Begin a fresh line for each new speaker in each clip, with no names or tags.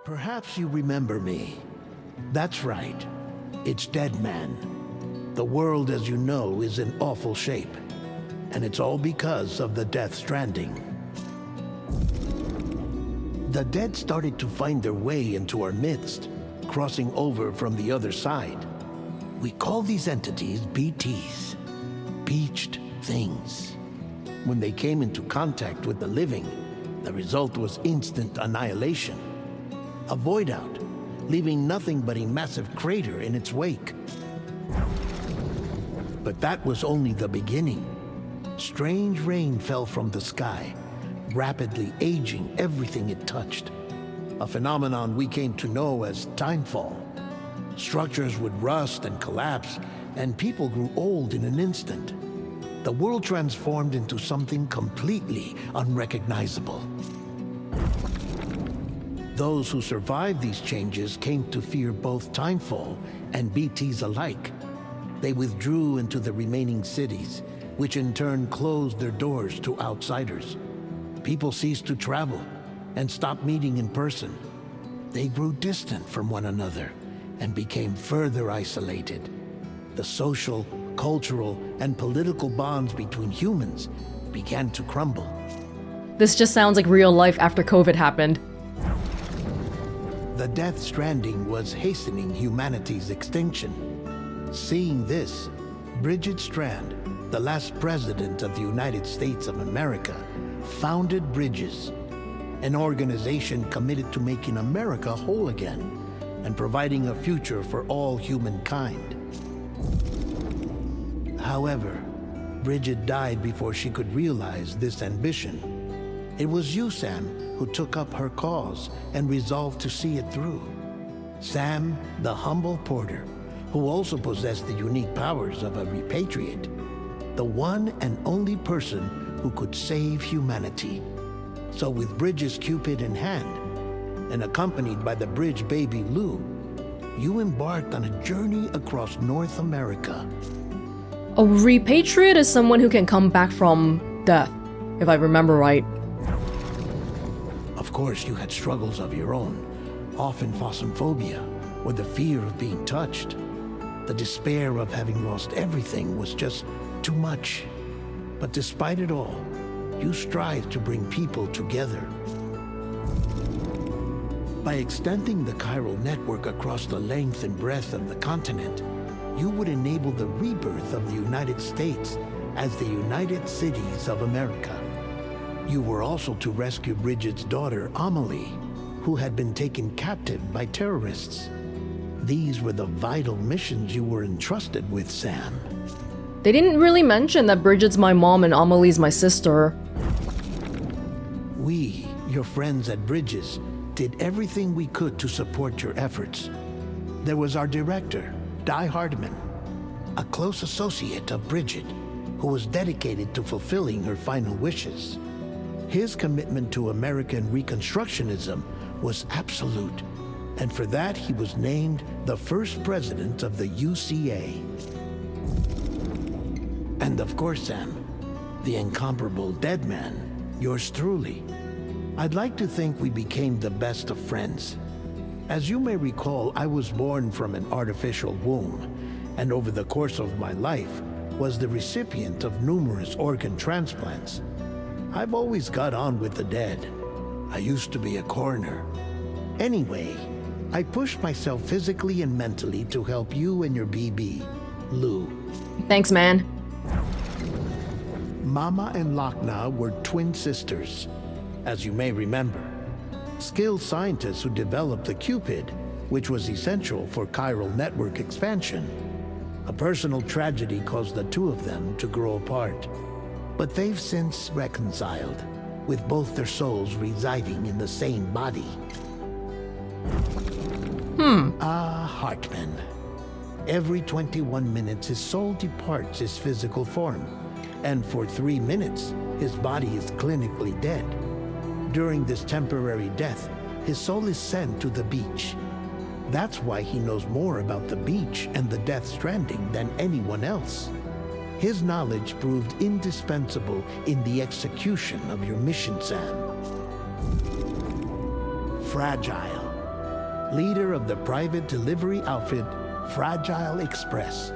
Perhaps you remember me. That's right. It's Deadman. The world, as you know, is in awful shape. And it's all because of the Death Stranding. The dead started to find their way into our midst, crossing over from the other side. We call these entities BTs, Beached Things. When they came into contact with the living, the result was instant annihilation. A void out, leaving nothing but a massive crater in its wake. But that was only the beginning. Strange rain fell from the sky, rapidly aging everything it touched. A phenomenon we came to know as timefall. Structures would rust and collapse, and people grew old in an instant. The world transformed into something completely unrecognizable. Those who survived these changes came to fear both timefall and BTs alike. They withdrew into the remaining cities, which in turn closed their doors to outsiders. People ceased to travel and stopped meeting in person. They grew distant from one another and became further isolated. The social, cultural, and political bonds between humans began to crumble.
This just sounds like real life after COVID happened.
The Death Stranding was hastening humanity's extinction. Seeing this, Bridget Strand, the last president of the United States of America, founded Bridges, an organization committed to making America whole again and providing a future for all humankind. However, Bridget died before she could realize this ambition. It was you, Sam, who took up her cause and resolved to see it through. Sam, the humble porter, who also possessed the unique powers of a repatriate, the one and only person who could save humanity. So with Bridges' Cupid in hand, and accompanied by the bridge baby Lou, you embarked on a journey across North America.
A repatriate is someone who can come back from death, if I remember right.
Of course, you had struggles of your own, often phasmophobia, or the fear of being touched. The despair of having lost everything was just too much. But despite it all, you strive to bring people together. By extending the chiral network across the length and breadth of the continent, you would enable the rebirth of the United States as the United Cities of America. You were also to rescue Bridget's daughter, Amelie, who had been taken captive by terrorists. These were the vital missions you were entrusted with, Sam.
They didn't really mention that Bridget's my mom and Amelie's my sister.
We, your friends at Bridges, did everything we could to support your efforts. There was our director, Di Hardman, a close associate of Bridget, who was dedicated to fulfilling her final wishes. His commitment to American Reconstructionism was absolute, and for that he was named the first president of the UCA. And of course, Sam, the incomparable Deadman, yours truly. I'd like to think we became the best of friends. As you may recall, I was born from an artificial womb, and over the course of my life was the recipient of numerous organ transplants. I've always got on with the dead. I used to be a coroner. Anyway, I pushed myself physically and mentally to help you and your BB, Lou.
Thanks, man.
Mama and Lakna were twin sisters, as you may remember. Skilled scientists who developed the Cupid, which was essential for chiral network expansion. A personal tragedy caused the two of them to grow apart. But they've since reconciled, with both their souls residing in the same body. Hartman. Every 21 minutes his soul departs his physical form, and for 3 minutes his body is clinically dead. During this temporary death, his soul is sent to the beach. That's why he knows more about the beach and the Death Stranding than anyone else. His knowledge proved indispensable in the execution of your mission, Sam. Fragile, leader of the private delivery outfit Fragile Express.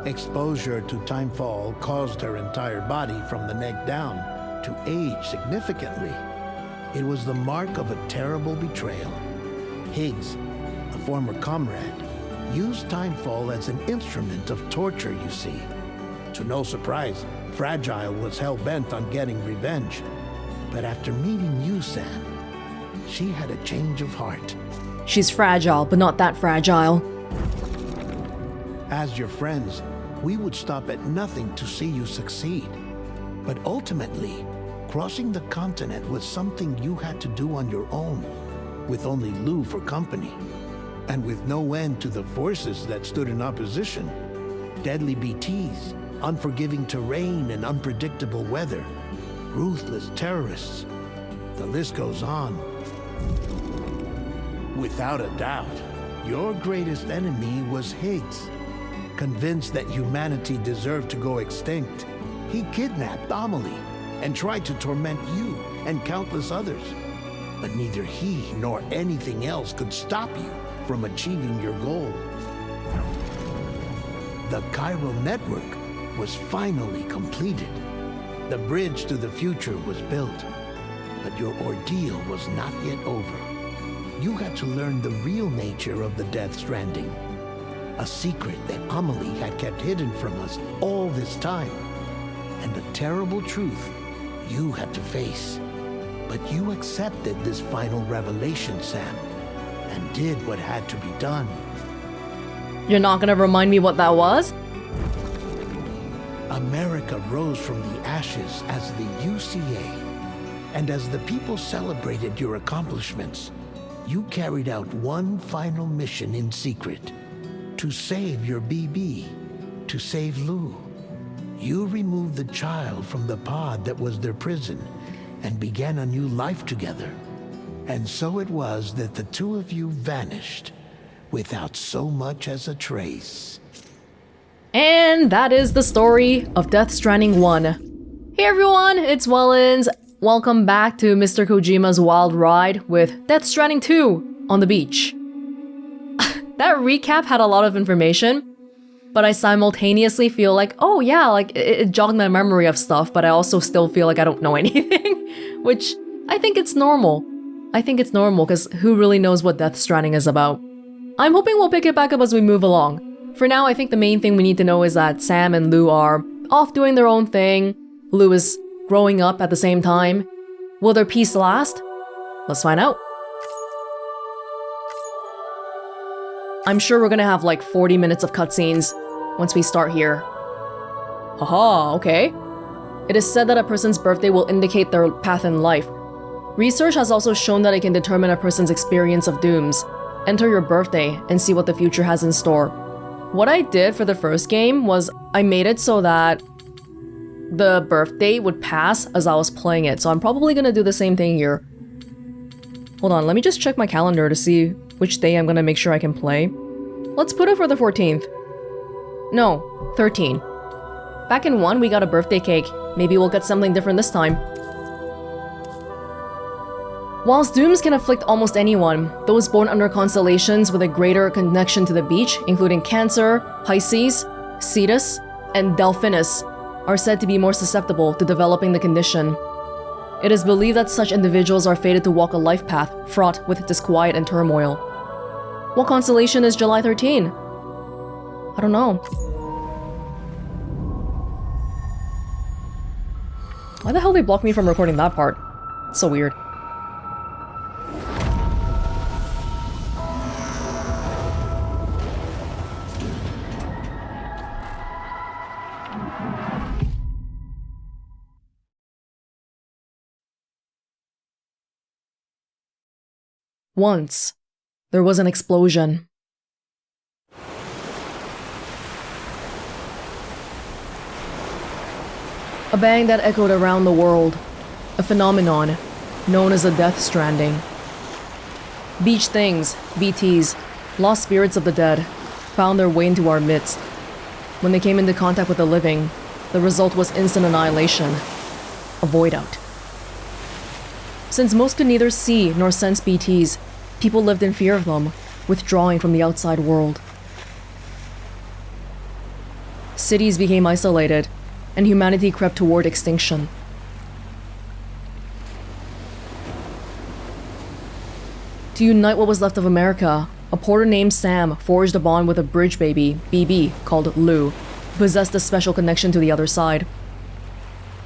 Exposure to timefall caused her entire body from the neck down to age significantly. It was the mark of a terrible betrayal. Higgs, a former comrade, used timefall as an instrument of torture, you see. To no surprise, Fragile was hell-bent on getting revenge. But after meeting you, Sam, she had a change of heart.
She's fragile, but not that fragile.
As your friends, we would stop at nothing to see you succeed. But ultimately, crossing the continent was something you had to do on your own, with only Lou for company, and with no end to the forces that stood in opposition. Deadly BTs, unforgiving terrain and unpredictable weather, ruthless terrorists. The list goes on. Without a doubt, your greatest enemy was Higgs. Convinced that humanity deserved to go extinct, he kidnapped Amelie and tried to torment you and countless others. But neither he nor anything else could stop you from achieving your goal. The chiral network was finally completed. The bridge to the future was built, but your ordeal was not yet over. You had to learn the real nature of the Death Stranding, a secret that Amelie had kept hidden from us all this time, and a terrible truth you had to face. But you accepted this final revelation, Sam, and did what had to be done.
You're not gonna remind me what that was?
America rose from the ashes as the UCA, and as the people celebrated your accomplishments, you carried out one final mission in secret: to save your BB, to save Lou. You removed the child from the pod that was their prison and began a new life together. And so it was that the two of you vanished without so much as a trace.
And that is the story of Death Stranding 1. Hey everyone, it's Welonz. Welcome back to Mr. Kojima's wild ride with Death Stranding 2 on the beach. That recap had a lot of information, but I simultaneously feel like, oh yeah, like it jogged my memory of stuff, but I also still feel like I don't know anything, which I think it's normal. I think it's normal, because who really knows what Death Stranding is about? I'm hoping we'll pick it back up as we move along. For now, I think the main thing we need to know is that Sam and Lou are off doing their own thing. Lou is growing up at the same time. Will their peace last? Let's find out. I'm sure we're gonna have like 40 minutes of cutscenes once we start here. Haha, okay. It is said that a person's birthday will indicate their path in life. Research has also shown that it can determine a person's experience of dooms. Enter your birthday and see what the future has in store. What I did for the first game was I made it so that the birthday would pass as I was playing it, so I'm probably gonna do the same thing here. Hold on, let me just check my calendar to see which day I'm gonna make sure I can play. Let's put it for the 14th. No, 13. Back in 1, we got a birthday cake. Maybe we'll get something different this time. Whilst dooms can afflict almost anyone, those born under constellations with a greater connection to the beach, including Cancer, Pisces, Cetus, and Delphinus, are said to be more susceptible to developing the condition. It is believed that such individuals are fated to walk a life path fraught with disquiet and turmoil. What constellation is July 13? I don't know. Why the hell they blocked me from recording that part? It's so weird. Once, there was an explosion. A bang that echoed around the world, a phenomenon known as the Death Stranding. Beach things, BTs, lost spirits of the dead, found their way into our midst. When they came into contact with the living, the result was instant annihilation, a void out. Since most could neither see nor sense BTs, people lived in fear of them, withdrawing from the outside world. Cities became isolated, and humanity crept toward extinction. To unite what was left of America, a porter named Sam forged a bond with a bridge baby, BB, called Lou, who possessed a special connection to the other side.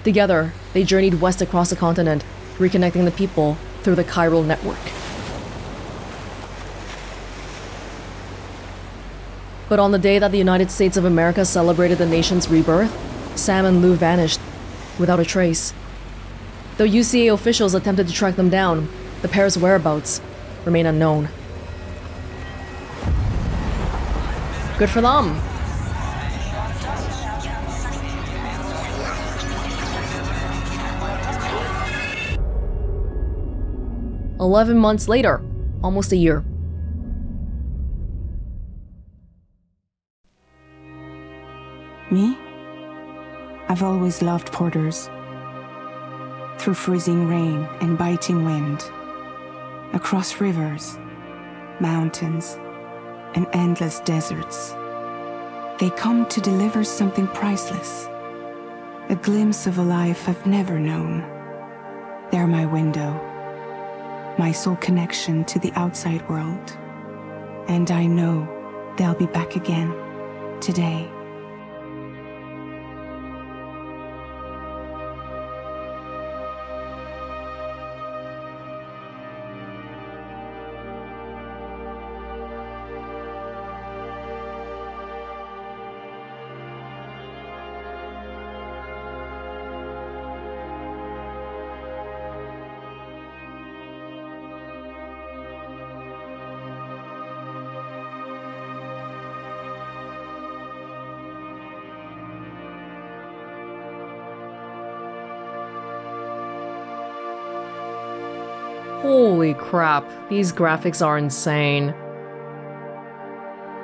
Together, they journeyed west across the continent, reconnecting the people through the chiral network. But on the day that the United States of America celebrated the nation's rebirth, Sam and Lou vanished, without a trace. Though UCA officials attempted to track them down, the pair's whereabouts remain unknown. Good for them! "11 months later, almost a year.
Me? I've always loved porters. Through freezing rain and biting wind, across rivers, mountains, and endless deserts, they come to deliver something priceless, a glimpse of a life I've never known. They're my window, my sole connection to the outside world, and I know they'll be back again today.
Holy crap, these graphics are insane.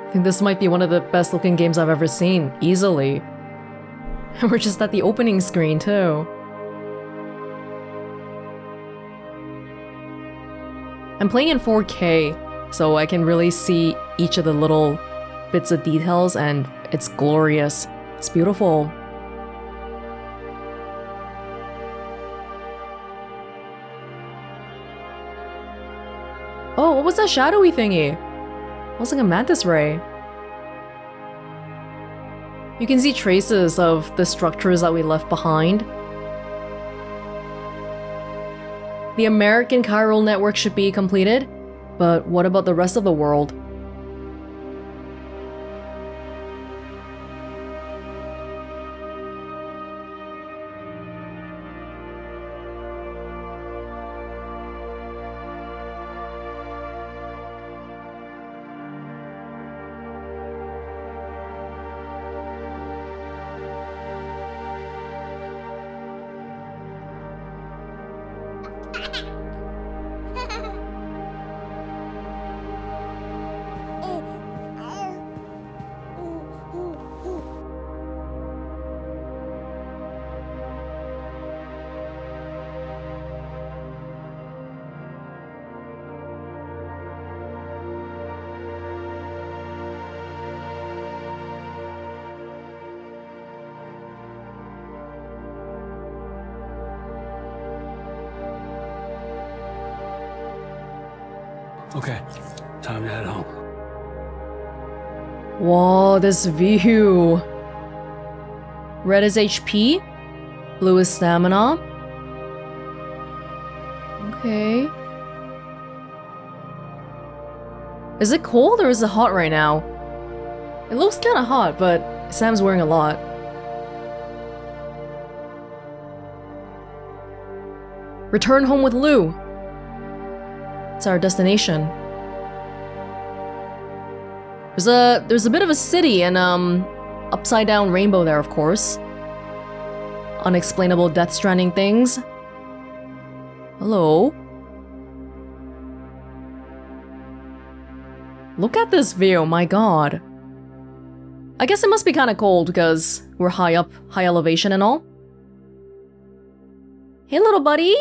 I think this might be one of the best looking games I've ever seen, easily. And we're just at the opening screen too. I'm playing in 4K, so I can really see each of the little bits of details, and it's glorious. It's beautiful. Oh, what was that shadowy thingy? It was like a mantis ray. You can see traces of the structures that we left behind. The American chiral network should be completed, but what about the rest of the world?
Okay, time to head home.
Whoa, this view. Red is HP, blue is stamina. Okay. Is it cold or is it hot right now? It looks kind of hot, but Sam's wearing a lot. Return home with Lou. It's our destination. There's a bit of a city and upside down rainbow there, of course. Unexplainable Death Stranding things. Hello. Look at this view, my god. I guess it must be kind of cold because we're high up, high elevation and all. Hey, little buddy.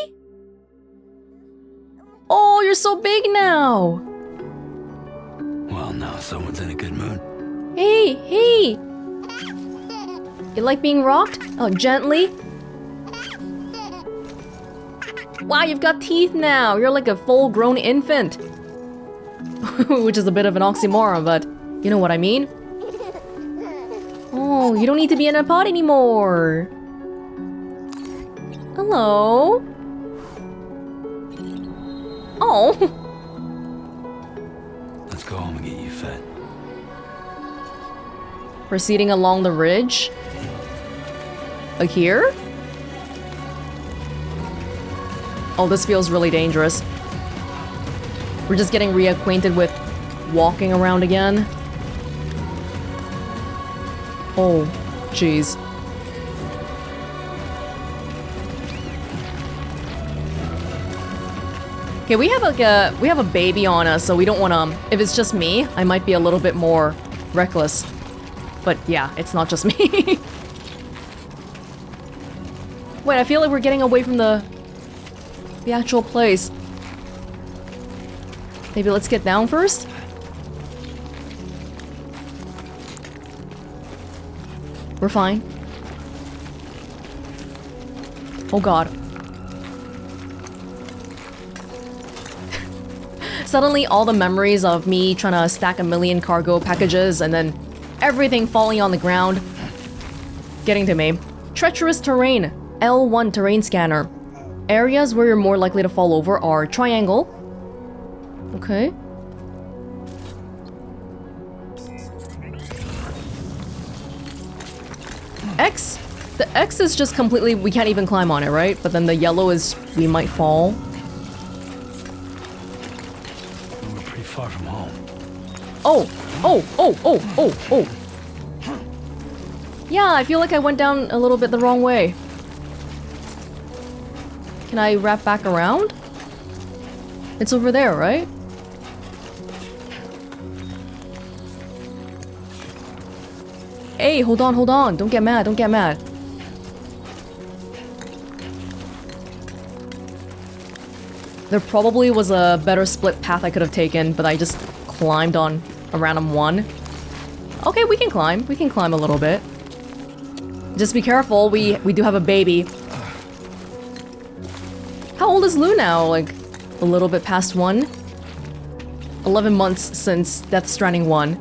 Oh, you're so big now.
someone's in a good mood.
Hey, hey! You like being rocked? Oh, gently? Wow, you've got teeth now! You're like a full-grown infant! Which is a bit of an oxymoron, but you know what I mean? Oh, you don't need to be in a pod anymore! Hello? Oh!
Let's go home and get you fed.
Proceeding along the ridge? Like here? Oh, this feels really dangerous. We're just getting reacquainted with walking around again. Oh, jeez. Okay, we have a baby on us, so we don't want to. If it's just me, I might be a little bit more reckless. But yeah, it's not just me. Wait, I feel like we're getting away from the actual place. Maybe let's get down first? We're fine. Oh god. Suddenly all the memories of me trying to stack a million cargo packages and then everything falling on the ground. Getting to me. Treacherous terrain. L1 terrain scanner. Areas where you're more likely to fall over are triangle. Okay. X? The X is just completely, we can't even climb on it, right? But then the yellow is, we might fall.
We're pretty far from home.
Oh! Oh! Oh! Oh! Oh! Oh! Yeah, I feel like I went down a little bit the wrong way. Can I wrap back around? It's over there, right? Hey, hold on, hold on. Don't get mad, don't get mad. There probably was a better split path I could have taken, but I just climbed on a random one. Okay, we can climb. We can climb a little bit. Just be careful, we do have a baby. How old is Lou now? Like, a little bit past 1? 11 months since Death Stranding 1.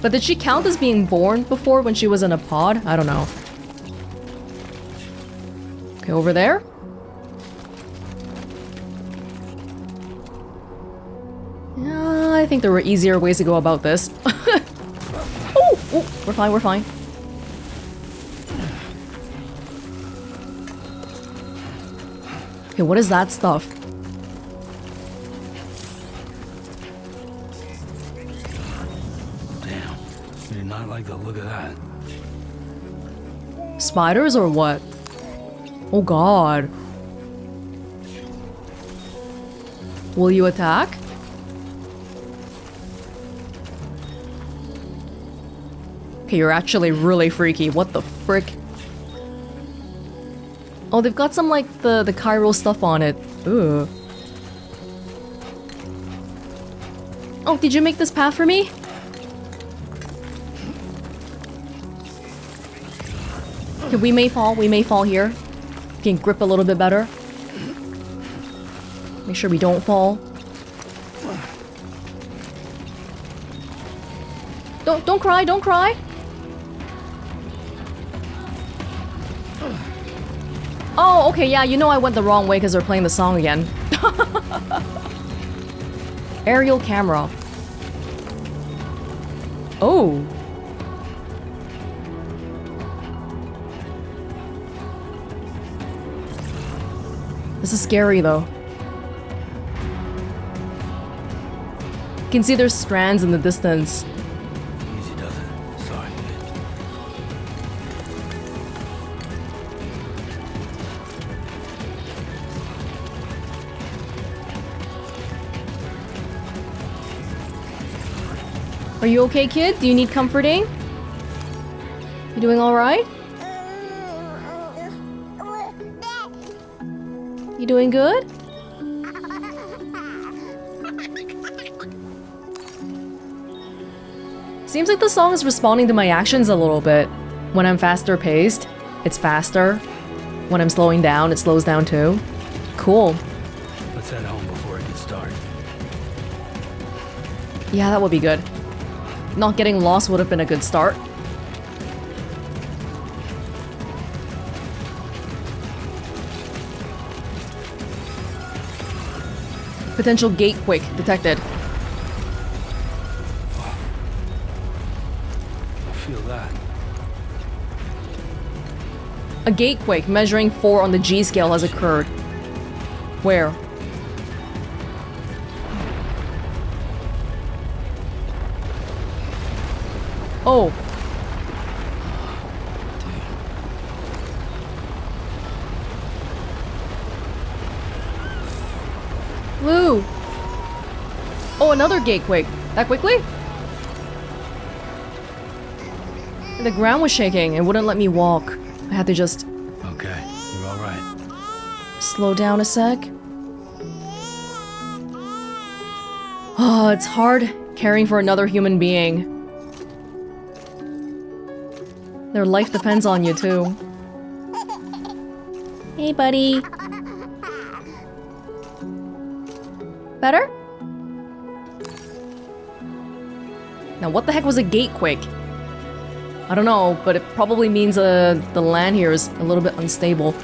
But did she count as being born before when she was in a pod? I don't know. Okay, over there? Yeah, I think there were easier ways to go about this. Oh, we're fine, we're fine. Okay, what is that stuff?
Damn, I do not like the look of that.
Spiders or what? Oh god. Will you attack? Okay, you're actually really freaky. What the frick? Oh, they've got some, like, the chiral stuff on it. Ugh. Oh, did you make this path for me? Okay, we may fall here. We can grip a little bit better. Make sure we don't fall. Don't cry, don't cry! Oh, okay, yeah, you know I went the wrong way because they're playing the song again. Aerial camera. Oh. This is scary, though. You can see there's strands in the distance.
Easy does it. Sorry, kid.
Are you okay, kid? Do you need comforting? You doing alright? You doing good? Seems like the song is responding to my actions a little bit. When I'm faster paced, it's faster. When I'm slowing down, it slows down too. Cool.
Let's head home before it gets dark.
Yeah, that would be good. Not getting lost would have been a good start. Potential gate quake detected.
I feel that.
A gate quake measuring 4 on the G scale has occurred. Where? Oh. Woo! Oh, another gate quake. That quickly? The ground was shaking and wouldn't let me walk. I had to just
Okay, you're all right.
slow down a sec. Oh, it's hard caring for another human being. Their life depends on you, too. Hey, buddy. Better? Now, what the heck was a gate quake? I don't know, but it probably means the land here is a little bit unstable.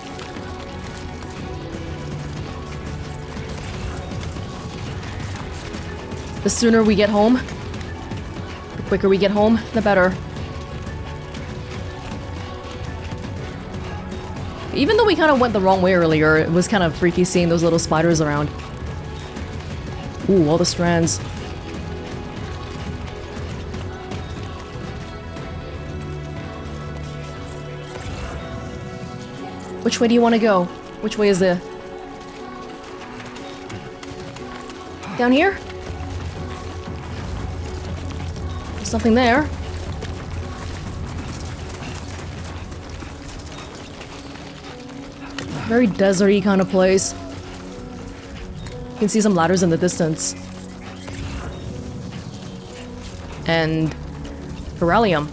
The sooner we get home, the quicker we get home, the better. Even though we kind of went the wrong way earlier, it was kind of freaky seeing those little spiders around. Ooh, all the strands. Which way do you want to go? Which way is the... Down here? There's nothing there. Very desert-y kind of place. You can see some ladders in the distance. And... beryllium.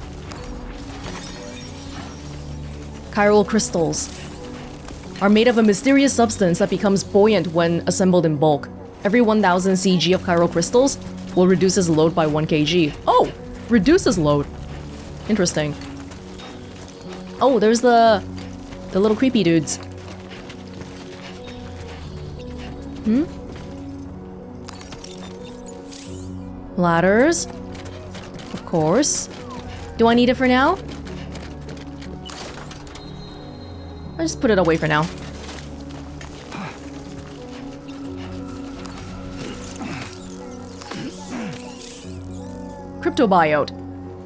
Chiral crystals are made of a mysterious substance that becomes buoyant when assembled in bulk. Every 1000 cg of chiral crystals will reduce its load by 1 kg. Oh! Reduces load. Interesting. Oh, there's the little creepy dudes. Hmm? Ladders. Of course. Do I need it for now? I'll just put it away for now. Cryptobiote.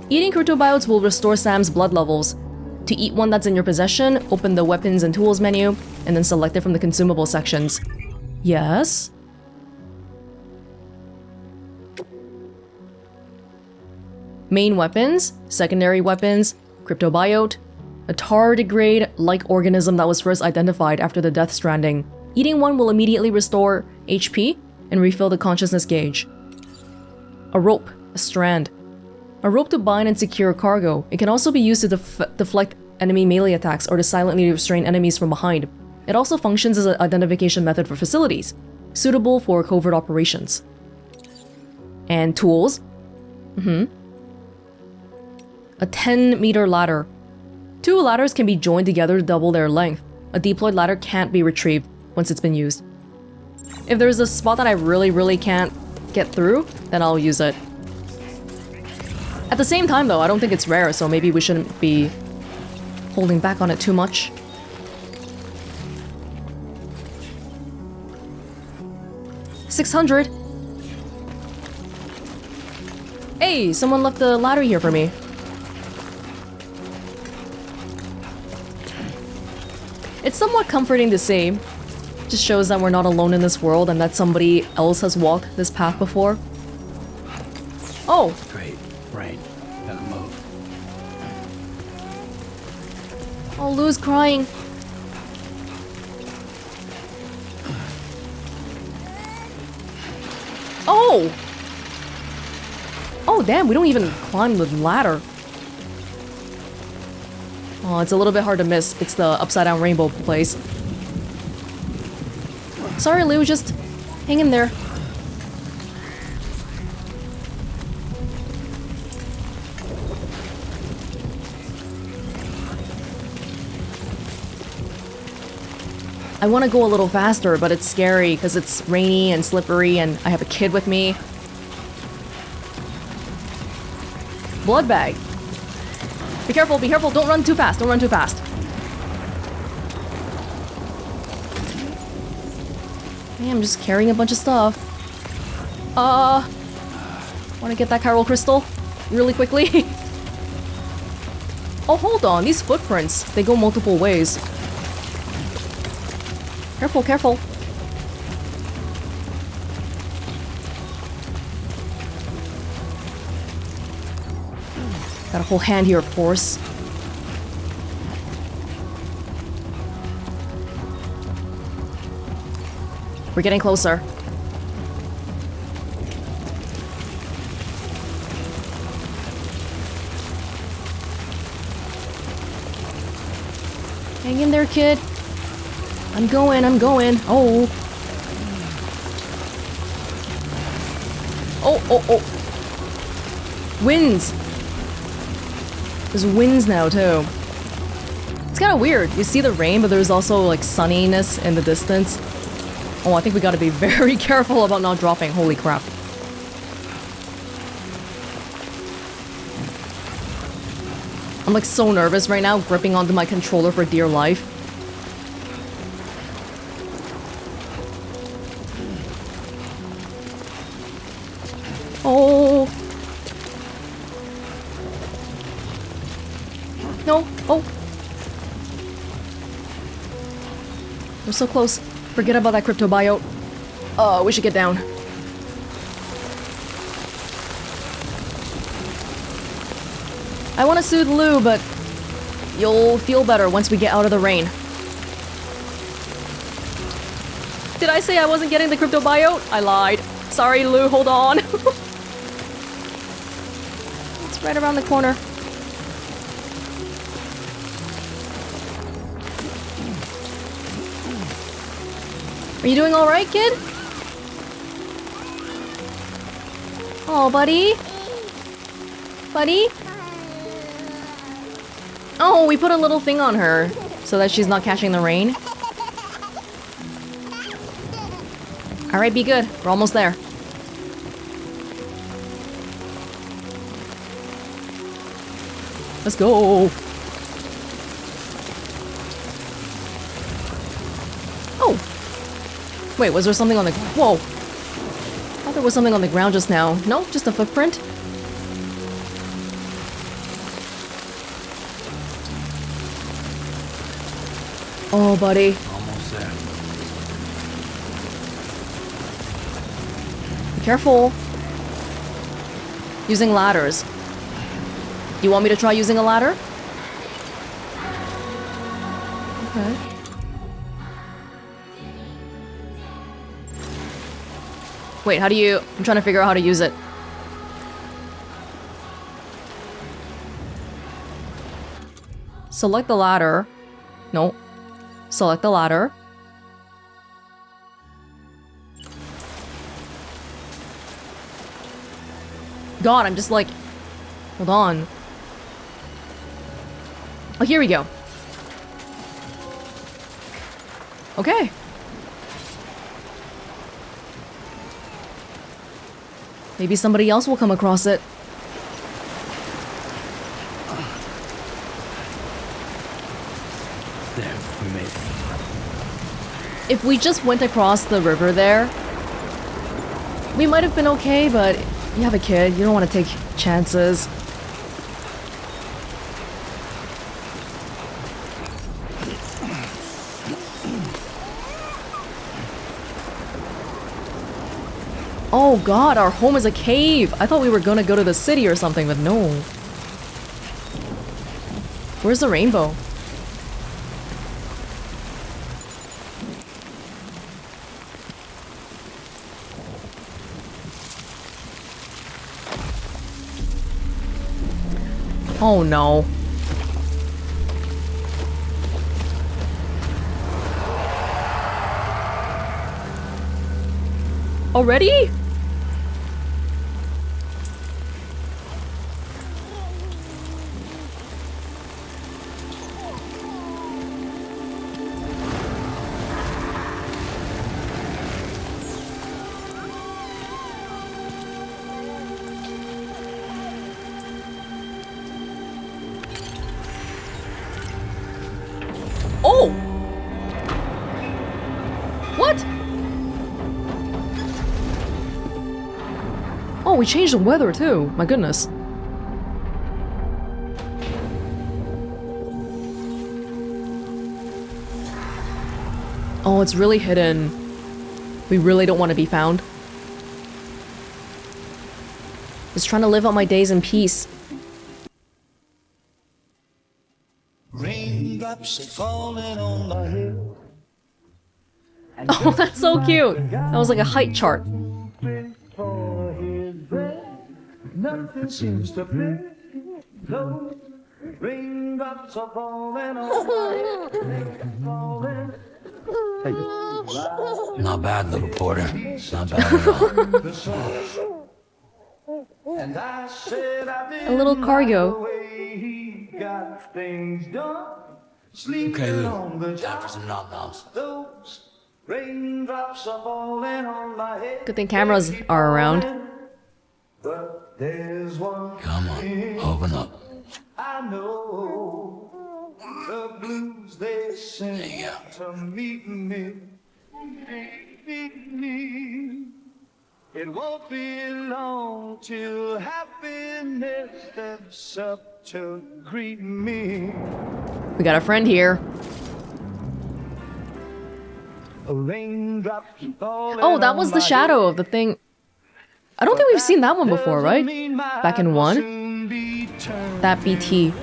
Eating cryptobiotes will restore Sam's blood levels. To eat one that's in your possession, open the weapons and tools menu, and then select it from the consumable sections. Yes? Main weapons, secondary weapons, cryptobiote, a tardigrade-like organism that was first identified after the Death Stranding. Eating one will immediately restore HP and refill the consciousness gauge. A rope, a strand. A rope to bind and secure cargo. It can also be used to deflect enemy melee attacks or to silently restrain enemies from behind. It also functions as an identification method for facilities, suitable for covert operations. And tools. A 10-meter ladder. 2 ladders can be joined together to double their length. A deployed ladder can't be retrieved once it's been used. If there's a spot that I really can't get through, then I'll use it. At the same time though, I don't think it's rare, so maybe we shouldn't be holding back on it too much. $600. Hey, someone left the ladder here for me. It's somewhat comforting to see. Just shows that we're not alone in this world and that somebody else has walked this path before. Oh!
Great. Rain. Gotta move.
Oh, Lou's crying. Oh! Oh, damn, we don't even climb the ladder. Oh, it's a little bit hard to miss. It's the upside down rainbow place. Sorry, Lou, just hang in there. I want to go a little faster, but it's scary because it's rainy and slippery and I have a kid with me. Blood bag. Be careful, don't run too fast, don't run too fast. Hey, I'm just carrying a bunch of stuff. Want to get that chiral crystal really quickly? Oh, hold on, these footprints, they go multiple ways. Careful, careful. Got a whole hand here, of course. We're getting closer. Hang in there, kid. I'm going, I'm going. Oh. Oh. Winds. There's winds now, too. It's kind of weird. You see the rain, but there's also, like, sunniness in the distance. Oh, I think we gotta be very careful about not dropping. Holy crap. I'm, like, so nervous right now, gripping onto my controller for dear life. Oh. No. Oh. We're so close. Forget about that crypto biote. We should get down. I want to soothe Lou, but you'll feel better once we get out of the rain. Did I say I wasn't getting the crypto biote? I lied. Sorry, Lou, hold on. It's right around the corner. Are you doing alright, kid? Oh, buddy? Buddy? Oh, we put a little thing on her so that she's not catching the rain. Alright, be good. We're almost there. Let's go. Oh. Wait, was there something on the... Whoa. I thought there was something on the ground just now. No, just a footprint. Oh, buddy.
Almost there.
Be careful. Using ladders. Do you want me to try using a ladder? Okay. Wait, how do you... I'm trying to figure out how to use it. Select the ladder. No. Select the ladder. God, I'm just like... Hold on. Oh, here we go. Okay. Maybe somebody else will come across it.
There, we made it.
If we just went across the river there, we might have been okay, but you have a kid, you don't want to take chances. Oh god, our home is a cave! I thought we were gonna go to the city or something, but no. Where's the rainbow? Oh no. Already? Oh! What? Oh, we changed the weather too. My goodness. Oh, it's really hidden. We really don't want to be found. Just trying to live out my days in peace.
Raindrops are falling on my head.
Oh, that's so cute. That was like a height chart.
For his breath, nothing seems to fit. No, raindrops are falling on my head. Falling.
Not bad, little porter. Not bad at all.
And I said I didn't
A little cargo.
like the way he got things done. Sleeping
Okay, Lou.
on the
Time for
job.
some nom-noms.
Those raindrops are falling on my head.
Good thing cameras are around.
But there's one
Come on,
thing
open up.
I know. The blues they sing
There you
to meet me. It won't be long till happiness steps up to greet me.
We got a friend here.
A raindrop falling
Oh, that was
on
the
my
shadow
head.
of the thing. I don't think we've seen that one before,
Doesn't
right?
mean my
Back in
heart will
1?
soon be turned.
That BT.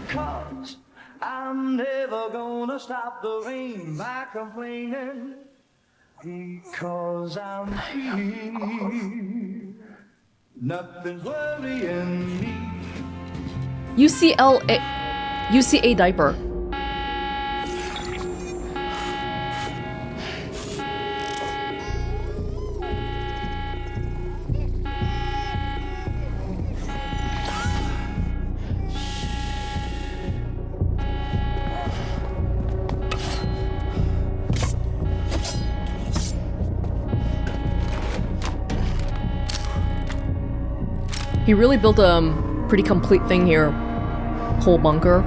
'Cause I'm never gonna stop the rain by complaining. Because I'm free. Nothing's worrying me.
UCA diaper. He really built a pretty complete thing here. Whole bunker.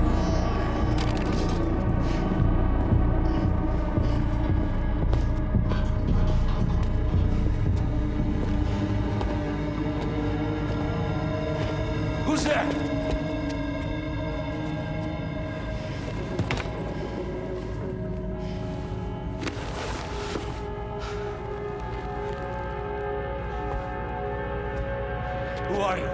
Who's there? Who are you?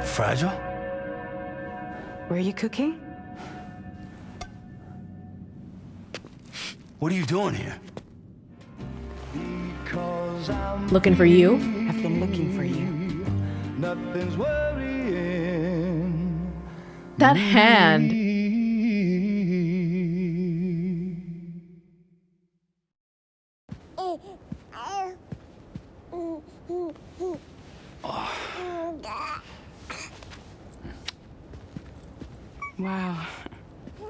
Fragile?
Were you cooking?
What are you doing here?
Because I'm
Looking for you.
I've been looking for you.
nothing's worrying.
That hand.
Wow.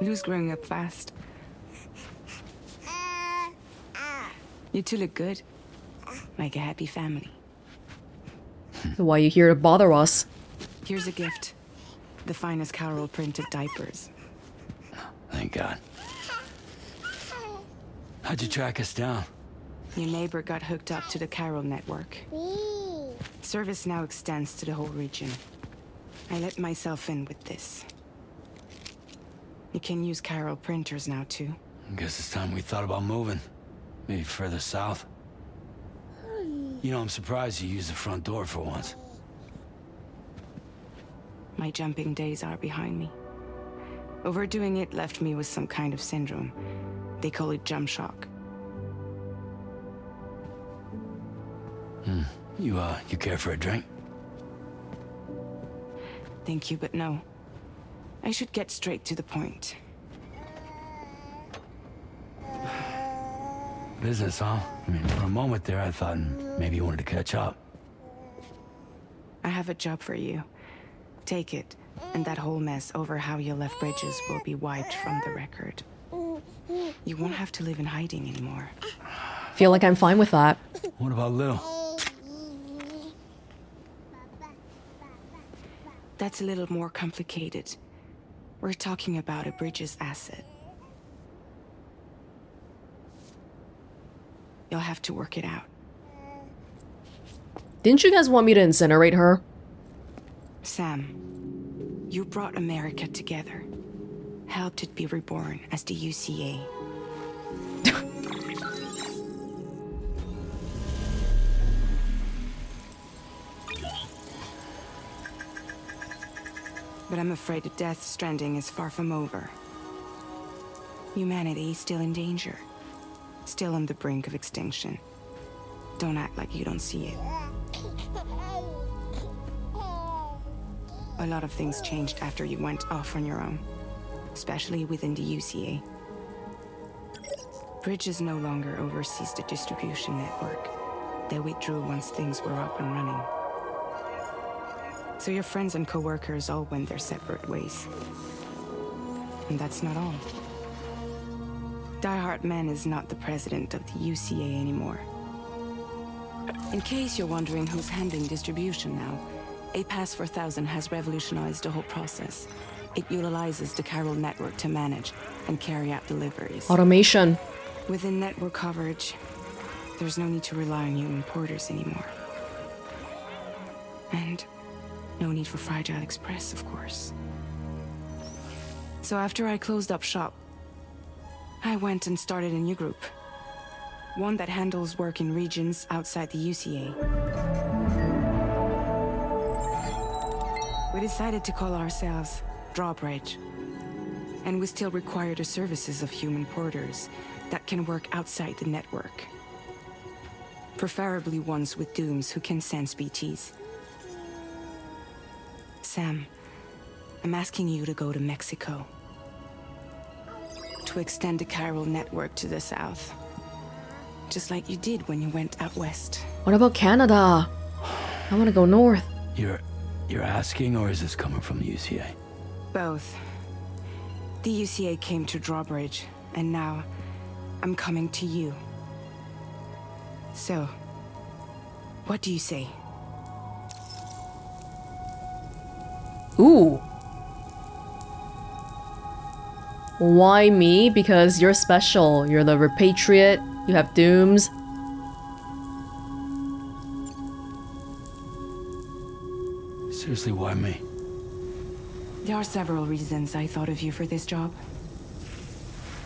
Lou's growing up fast. You two look good. Like a happy family.
Why you here to bother us?
Here's a gift. The finest Carol printed diapers.
Thank God. How'd you track us down?
Your neighbor got hooked up to the Carol network. Service now extends to the whole region. I let myself in with this. You can use Carol printers now too.
I guess it's time we thought about moving. Maybe further south. You know, I'm surprised you used the front door for once.
My jumping days are behind me. Overdoing it left me with some kind of syndrome. They call it jump shock.
You care for a drink?
Thank you, but no. I should get straight to the point.
Business, huh? I mean, for a moment there, I thought maybe you wanted to catch up.
I have a job for you. Take it, and that whole mess over how you left Bridges will be wiped from the record. You won't have to live in hiding anymore.
Feel like I'm fine with that.
What about Lil?
That's a little more complicated. We're talking about a Bridges asset. You'll have to work it out.
Didn't you guys want me to incinerate her?
Sam, you brought America together. Helped it be reborn as the UCA. But I'm afraid the Death Stranding is far from over. Humanity is still in danger. Still on the brink of extinction. Don't act like you don't see it. A lot of things changed after you went off on your own. Especially within the UCA. Bridges no longer oversees the distribution network. They withdrew once things were up and running. So your friends and co-workers all went their separate ways. And that's not all. Die Hard Man is not the president of the UCA anymore. In case you're wondering who's handling distribution now, A Pass 4000 has revolutionized the whole process. It utilizes the chiral network to manage and carry out deliveries.
Automation.
Within network coverage, there's no need to rely on human porters anymore. And no need for Fragile Express, of course. So after I closed up shop, I went and started a new group. One that handles work in regions outside the UCA. We decided to call ourselves Drawbridge. And we still require the services of human porters that can work outside the network. Preferably ones with dooms who can sense BTs. Sam, I'm asking you to go to Mexico. To extend the chiral network to the south. Just like you did when you went out west.
What about Canada? I want to go north.
You're asking, or is this coming from the UCA?
Both. The UCA came to Drawbridge, and now I'm coming to you. So, what do you say?
Ooh. Why me? Because you're special. You're the repatriate. You have dooms.
Seriously, why me?
There are several reasons I thought of you for this job.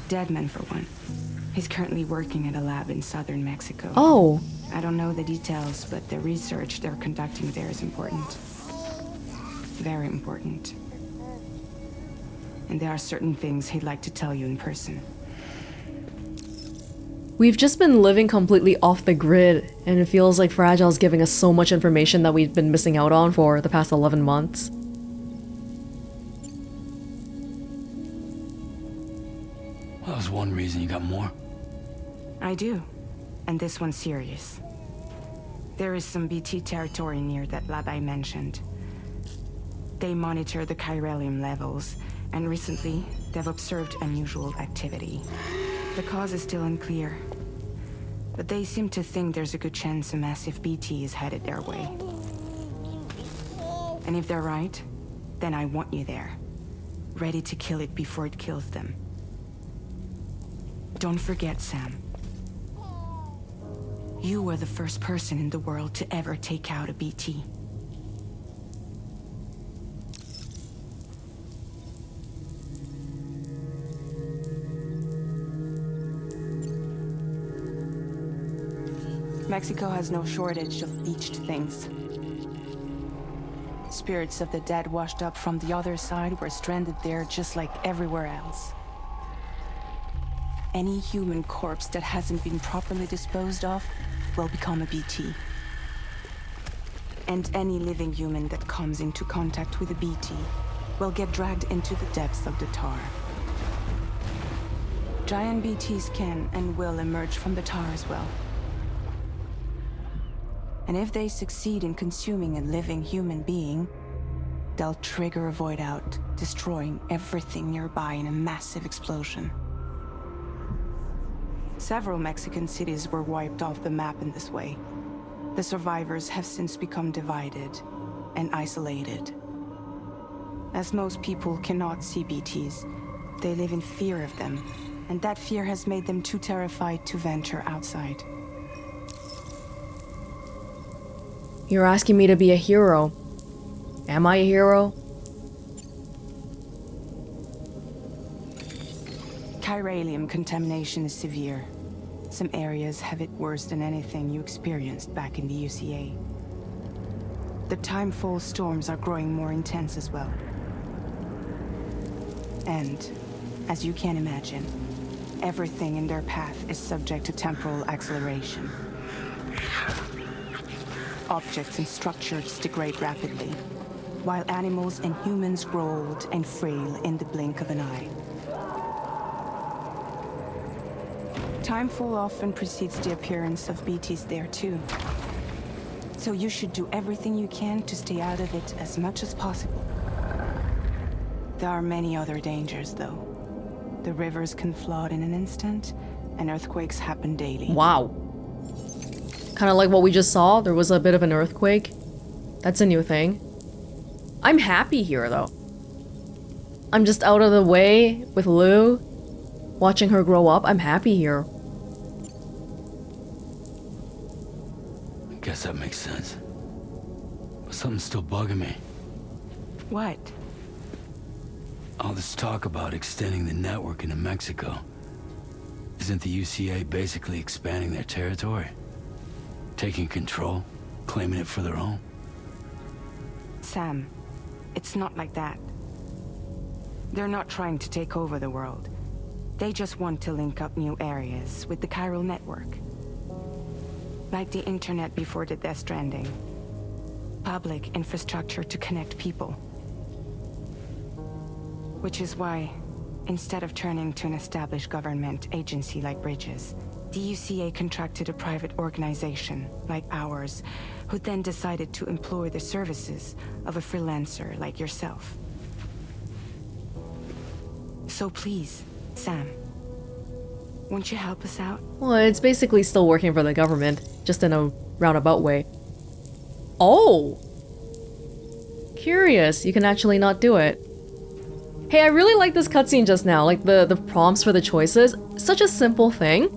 Deadman, for one. He's currently working at a lab in southern Mexico.
Oh.
I don't know the details, but the research they're conducting there is important. Very important. And there are certain things he'd like to tell you in person.
We've just been living completely off the grid, and it feels like Fragile's giving us so much information that we've been missing out on for the past 11 months.
Well, that was one reason. You got more?
I do. And this one's serious. There is some BT territory near that lab I mentioned. They monitor the chiralium levels, and recently, they've observed unusual activity. The cause is still unclear, but they seem to think there's a good chance a massive BT is headed their way. And if they're right, then I want you there, ready to kill it before it kills them. Don't forget, Sam. You were the first person in the world to ever take out a BT. Mexico has no shortage of beached things. Spirits of the dead washed up from the other side were stranded there just like everywhere else. Any human corpse that hasn't been properly disposed of will become a BT. And any living human that comes into contact with a BT will get dragged into the depths of the tar. Giant BTs can and will emerge from the tar as well. And if they succeed in consuming a living human being, they'll trigger a void out, destroying everything nearby in a massive explosion. Several Mexican cities were wiped off the map in this way. The survivors have since become divided and isolated. As most people cannot see BTs, they live in fear of them, and that fear has made them too terrified to venture outside.
You're asking me to be a hero. Am I a hero?
Chiralium contamination is severe. Some areas have it worse than anything you experienced back in the UCA. The timefall storms are growing more intense as well. And, as you can imagine, everything in their path is subject to temporal acceleration. Objects and structures degrade rapidly, while animals and humans grow old and frail in the blink of an eye. Timefall often precedes the appearance of BTs there too. So you should do everything you can to stay out of it as much as possible. There are many other dangers though. The rivers can flood in an instant, and earthquakes happen daily.
Wow. Kind of like what we just saw, there was a bit of an earthquake. That's a new thing. I'm happy here though. I'm just out of the way with Lou, watching her grow up. I'm happy here.
Guess that makes sense. But something's still bugging me.
What?
All this talk about extending the network into Mexico. Isn't the UCA basically expanding their territory? Taking control? Claiming it for their own?
Sam, it's not like that. They're not trying to take over the world. They just want to link up new areas with the chiral network. Like the internet before the Death Stranding. Public infrastructure to connect people. Which is why, instead of turning to an established government agency like Bridges, the UCA contracted a private organization like ours, who then decided to employ the services of a freelancer like yourself. So please, Sam, won't you help us out?
Well, it's basically still working for the government, just in a roundabout way. Oh! Curious, you can actually not do it. Hey, I really like this cutscene just now, like the prompts for the choices. Such a simple thing.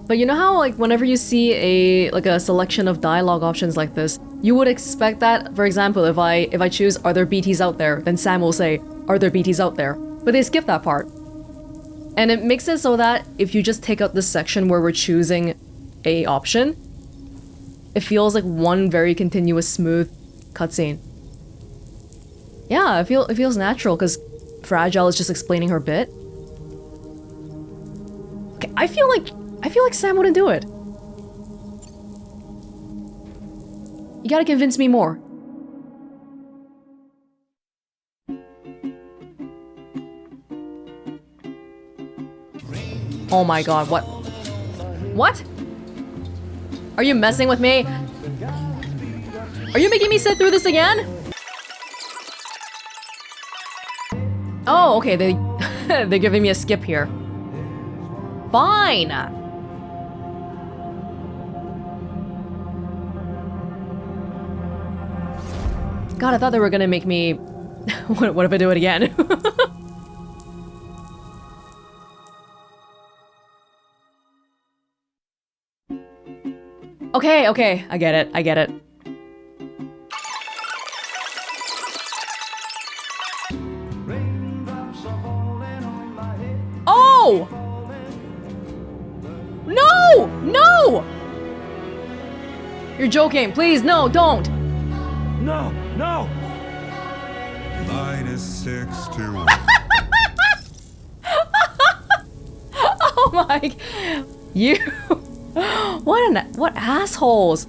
But you know how, like, whenever you see a selection of dialogue options like this, you would expect that, for example, if I choose, are there BTs out there? Then Sam will say, are there BTs out there? But they skip that part. And it makes it so that if you just take out this section where we're choosing a option, it feels like one very continuous, smooth cutscene. Yeah, it feels natural, because Fragile is just explaining her bit. Okay, I feel like Sam wouldn't do it. You gotta convince me more. Oh my god, what? What? Are you messing with me? Are you making me sit through this again? Oh, okay, they're giving me a skip here. Fine! God, I thought they were gonna make me... what if I do it again? Okay, I get it. Oh! No! You're joking. Please, no, don't.
No!
-6
Oh my... You... What assholes.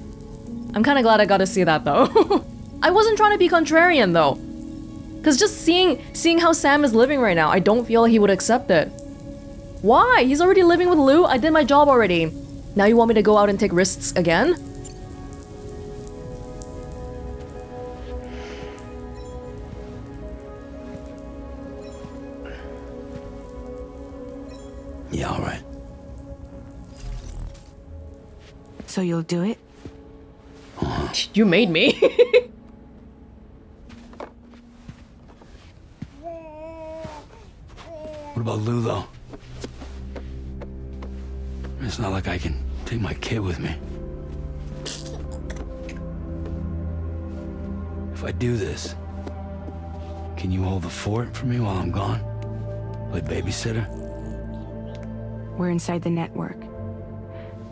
I'm kind of glad I got to see that though. I wasn't trying to be contrarian though. Because just seeing how Sam is living right now, I don't feel like he would accept it. Why? He's already living with Lou. I did my job already. Now you want me to go out and take risks again?
Yeah, all right.
So you'll do it?
You made me.
What about Lou, though? It's not like I can take my kid with me. If I do this, can you hold the fort for me while I'm gone? Play babysitter?
We're inside the network.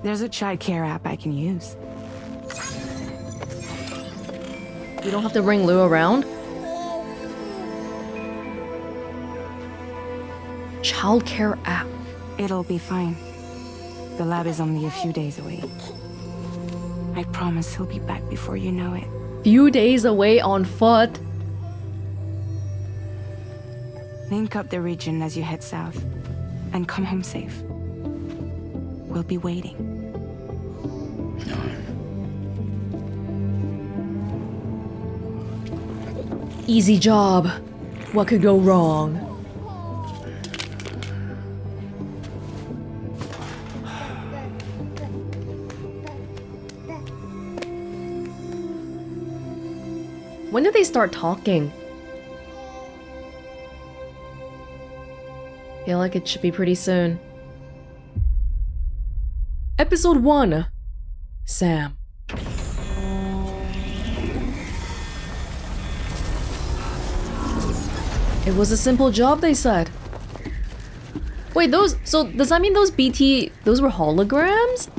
There's a child care app I can use.
You don't have to bring Lou around? Childcare app.
It'll be fine. The lab is only a few days away. I promise he'll be back before you know it.
Few days away on foot.
Link up the region as you head south, and come home safe. We'll be waiting.
Easy job. What could go wrong? When did they start talking? Feel like it should be pretty soon. Episode 1. Sam. It was a simple job, they said. Wait, so does that mean those were holograms?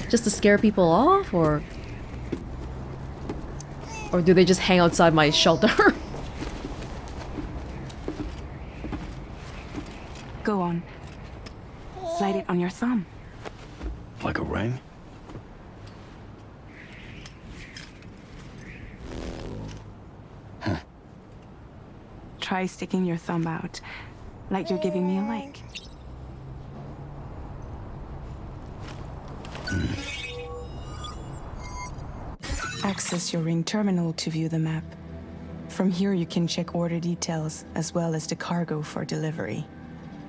Just to scare people off, or do they just hang outside my shelter?
Go on. Slide it on your thumb.
Like a ring?
Try sticking your thumb out, like you're giving me a like. Access your ring terminal to view the map. From here you can check order details as well as the cargo for delivery.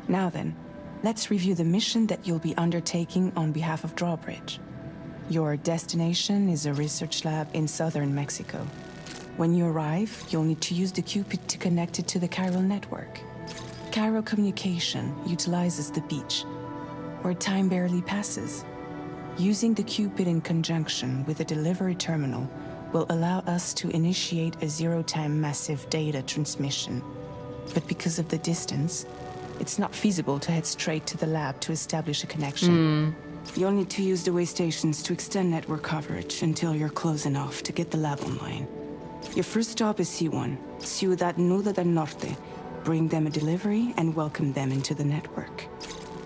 Now then, let's review the mission that you'll be undertaking on behalf of Drawbridge. Your destination is a research lab in southern Mexico. When you arrive, you'll need to use the Cupid to connect it to the chiral network. Chiral communication utilizes the beach, where time barely passes. Using the Cupid in conjunction with the delivery terminal will allow us to initiate a zero-time massive data transmission. But because of the distance, it's not feasible to head straight to the lab to establish a connection. You'll need to use the way stations to extend network coverage until you're close enough to get the lab online. Your first stop is C1, Ciudad Nuda del Norte. Bring them a delivery and welcome them into the network.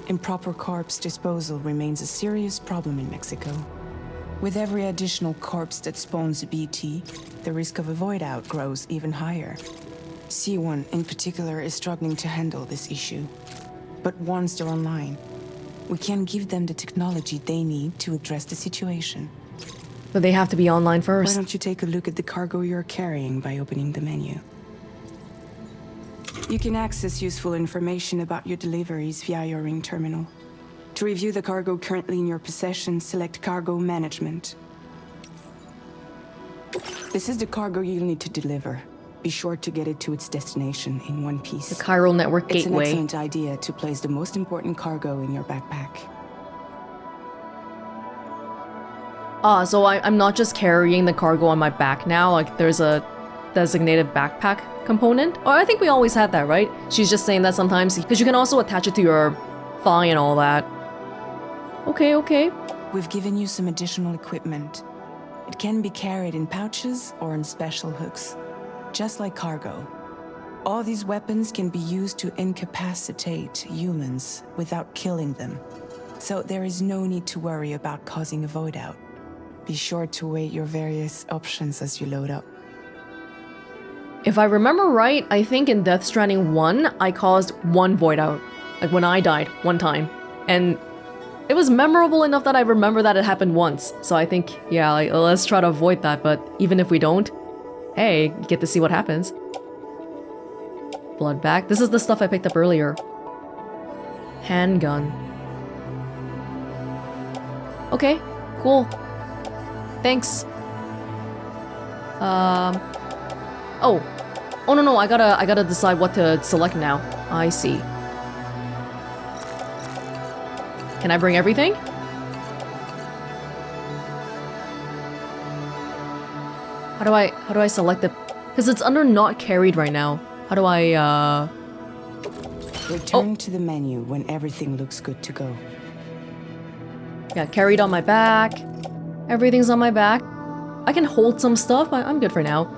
Improper corpse disposal remains a serious problem in Mexico. With every additional corpse that spawns a BT, the risk of a void out grows even higher. C1 in particular is struggling to handle this issue. But once they're online, we can give them the technology they need to address the situation.
But they have to be online
Why
first.
don't you take a look at the cargo you're carrying by opening the menu? You can access useful information about your deliveries via your ring terminal. To review the cargo currently in your possession, select Cargo Management. This is the cargo you'll need to deliver. Be sure to get it to its destination in one piece.
The chiral network
It's an
gateway.
excellent idea to place the most important cargo in your backpack.
So I'm not just carrying the cargo on my back now, like there's a designated backpack component. Or I think we always had that, right? She's just saying that sometimes, because you can also attach it to your thigh and all that. Okay.
We've given you some additional equipment. It can be carried in pouches or in special hooks, just like cargo. All these weapons can be used to incapacitate humans without killing them. So there is no need to worry about causing a void out. Be sure to weigh your various options as you load up.
If I remember right, I think in Death Stranding 1, I caused one void out. Like when I died, one time. And it was memorable enough that I remember that it happened once. So I think, yeah, like, let's try to avoid that. But even if we don't, hey, you get to see what happens. Blood back. This is the stuff I picked up earlier. Handgun. Okay, cool. Thanks. Oh. Oh no, I gotta decide what to select now. I see. Can I bring everything? How do I select it? Because it's under not carried right now. How do I
Return to the menu when everything looks good to go.
Yeah, carried on my back. Everything's on my back. I can hold some stuff, but I'm good for now.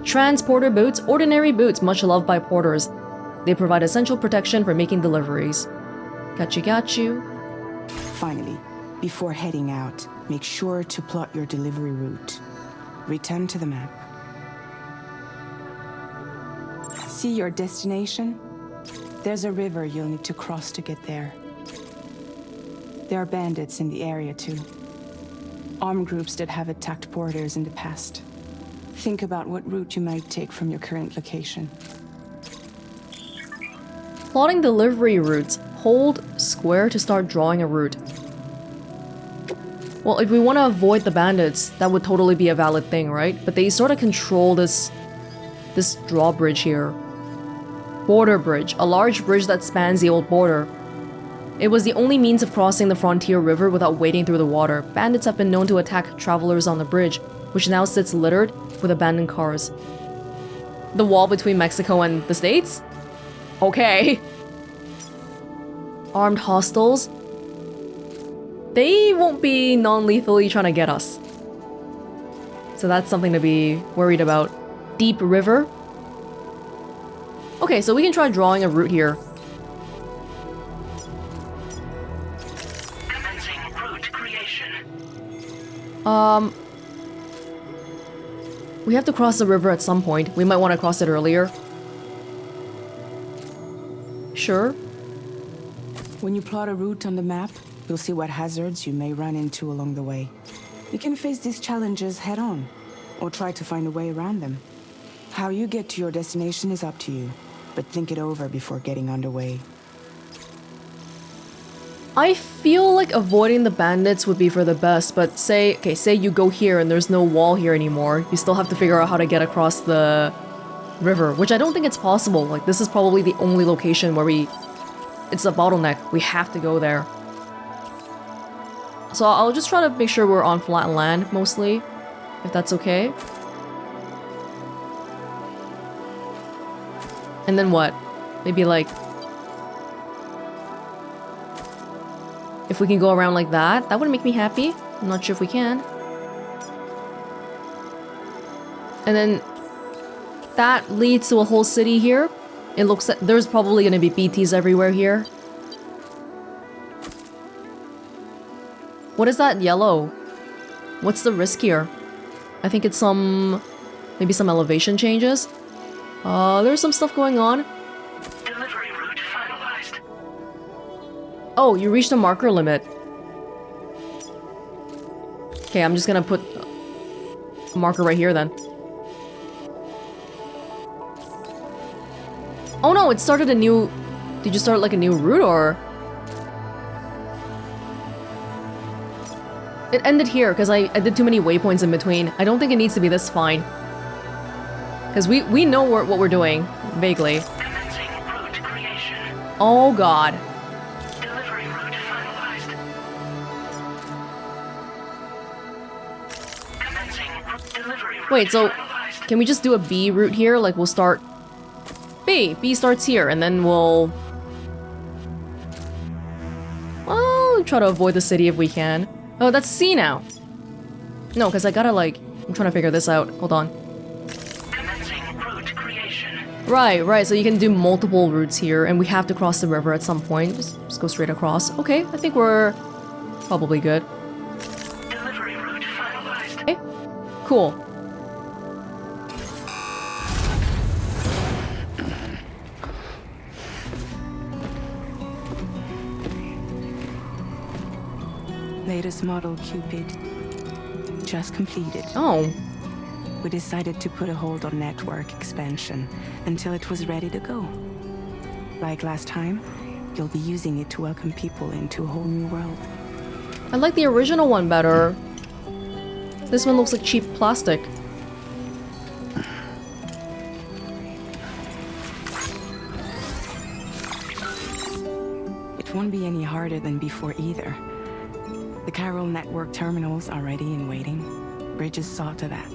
Transporter boots, ordinary boots, much loved by porters. They provide essential protection for making deliveries. Got you.
Finally, before heading out, make sure to plot your delivery route. Return to the map. See your destination? There's a river you'll need to cross to get there. There are bandits in the area too. Armed groups that have attacked porters in the past. Think about what route you might take from your current location.
Plotting delivery routes. Hold square to start drawing a route. Well, if we want to avoid the bandits, that would totally be a valid thing, right? But they sort of control this drawbridge here. Border bridge, a large bridge that spans the old border. It was the only means of crossing the frontier river without wading through the water. Bandits have been known to attack travelers on the bridge, which now sits littered with abandoned cars. The wall between Mexico and the States? Okay. Armed hostiles. They won't be non-lethally trying to get us. So that's something to be worried about. Deep river. Okay, so we can try drawing a route here.
Commencing route creation.
We have to cross the river at some point. We might want to cross it earlier. Sure.
When you plot a route on the map, you'll see what hazards you may run into along the way. You can face these challenges head on, or try to find a way around them. How you get to your destination is up to you, but think it over before getting underway.
I feel like avoiding the bandits would be for the best, but say you go here and there's no wall here anymore. You still have to figure out how to get across the river, which I don't think it's possible. Like, this is probably the only location where it's a bottleneck. We have to go there. So I'll just try to make sure we're on flat land, mostly, if that's okay. And then what? Maybe like... if we can go around like that, that would make me happy. I'm not sure if we can. And then that leads to a whole city here. It looks like there's probably gonna be BTs everywhere here. What is that yellow? What's the risk here? I think it's maybe some elevation changes. There's some stuff going on.
Delivery route finalized.
Oh, you reached a marker limit. Okay, I'm just gonna put a marker right here then. Oh no, it started a new... Did you start like a new route or...? It ended here because I did too many waypoints in between. I don't think it needs to be this fine. Because we know what we're doing, vaguely.
Commencing route creation.
Oh god.
Delivery route finalized. Commencing delivery route
Wait, so
finalized.
can we just do a B route here? Like we'll start... B starts here and then we'll try to avoid the city if we can. Oh, that's C now. No, because I gotta like... I'm trying to figure this out. Hold on.
Commencing route creation.
Right, so you can do multiple routes here, and we have to cross the river at some point. Just go straight across. Okay, I think we're probably good.
Delivery route finalized.
Cool.
Latest model Cupid. Just completed.
Oh.
We decided to put a hold on network expansion until it was ready to go. Like last time, you'll be using it to welcome people into a whole new world.
I like the original one better. This one looks like cheap plastic.
It won't be any harder than before either. The Chiral network terminals are ready and waiting. Bridges saw to that.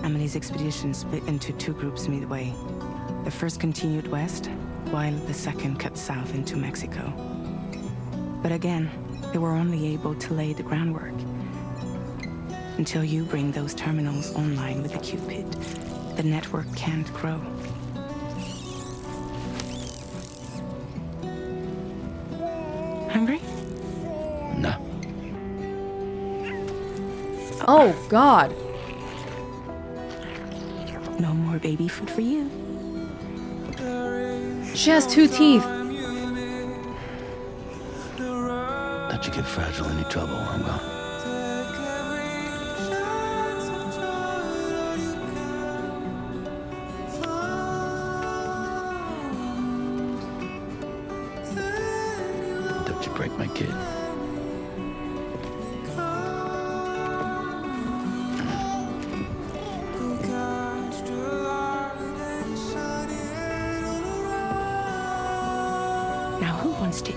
Amelie's expedition split into two groups midway. The first continued west, while the second cut south into Mexico. But again, they were only able to lay the groundwork. Until you bring those terminals online with the Cupid, the network can't grow. Hungry?
No.
Oh, God.
No more baby food for you.
She has 2 teeth.
Let you get fragile any trouble, I'm gone. Don't you break my kid.
Now who wants to eat?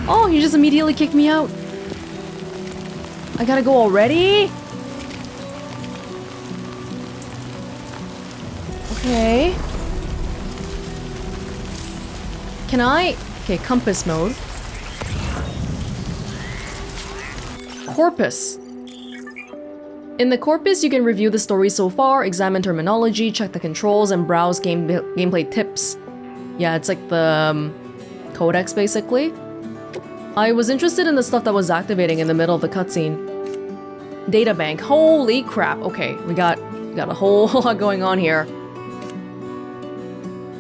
Oh, he just immediately kicked me out. I gotta go already? Okay. Can I? Okay, compass mode. Corpus. In the corpus, you can review the story so far, examine terminology, check the controls, and browse gameplay tips. Yeah, it's like the codex, basically. I was interested in the stuff that was activating in the middle of the cutscene. Databank. Holy crap. Okay, we got a whole lot going on here.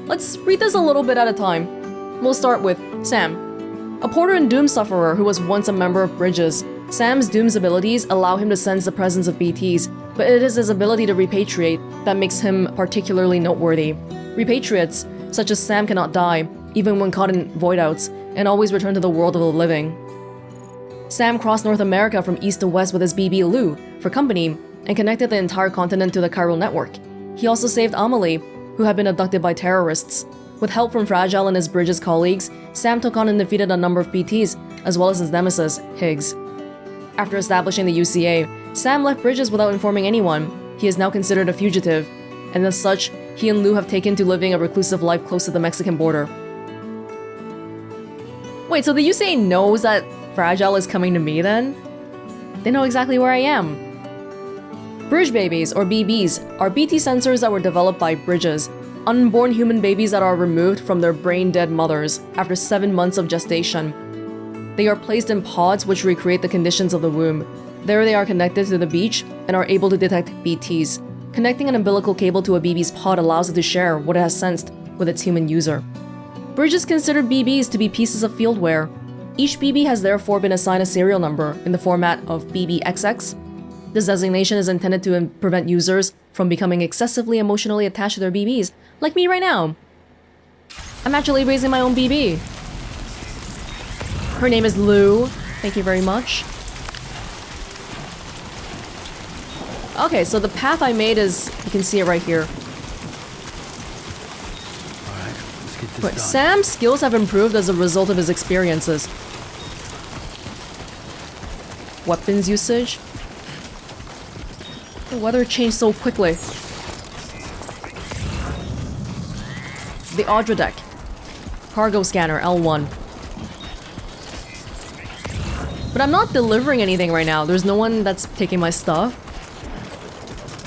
Let's read this a little bit at a time. We'll start with Sam. A porter and doom sufferer who was once a member of Bridges. Sam's doom's abilities allow him to sense the presence of BTs, but it is his ability to repatriate that makes him particularly noteworthy. Repatriates, such as Sam, cannot die, even when caught in voidouts, and always return to the world of the living. Sam crossed North America from east to west with his BB Lou for company and connected the entire continent to the chiral network. He also saved Amelie, who had been abducted by terrorists. With help from Fragile and his Bridges colleagues, Sam took on and defeated a number of BTs, as well as his nemesis, Higgs. After establishing the UCA, Sam left Bridges without informing anyone. He is now considered a fugitive, and as such, he and Lou have taken to living a reclusive life close to the Mexican border. Wait, so the UCA knows that Fragile is coming to me then? They know exactly where I am. Bridge babies, or BBs, are BT sensors that were developed by Bridges, unborn human babies that are removed from their brain-dead mothers after 7 months of gestation. They are placed in pods which recreate the conditions of the womb. There they are connected to the beach and are able to detect BTs. Connecting an umbilical cable to a BB's pod allows it to share what it has sensed with its human user. Bridges considered BBs to be pieces of fieldware. Each BB has therefore been assigned a serial number in the format of BBXX. This designation is intended to prevent users from becoming excessively emotionally attached to their BBs, like me right now. I'm actually raising my own BB. Her name is Lou. Thank you very much. Okay, so the path I made is, you can see it right here.
Alright, let's get this
But
done.
Sam's skills have improved as a result of his experiences. Weapons usage. The weather changed so quickly. The Audra deck. Cargo scanner, L1. But I'm not delivering anything right now. There's no one that's taking my stuff.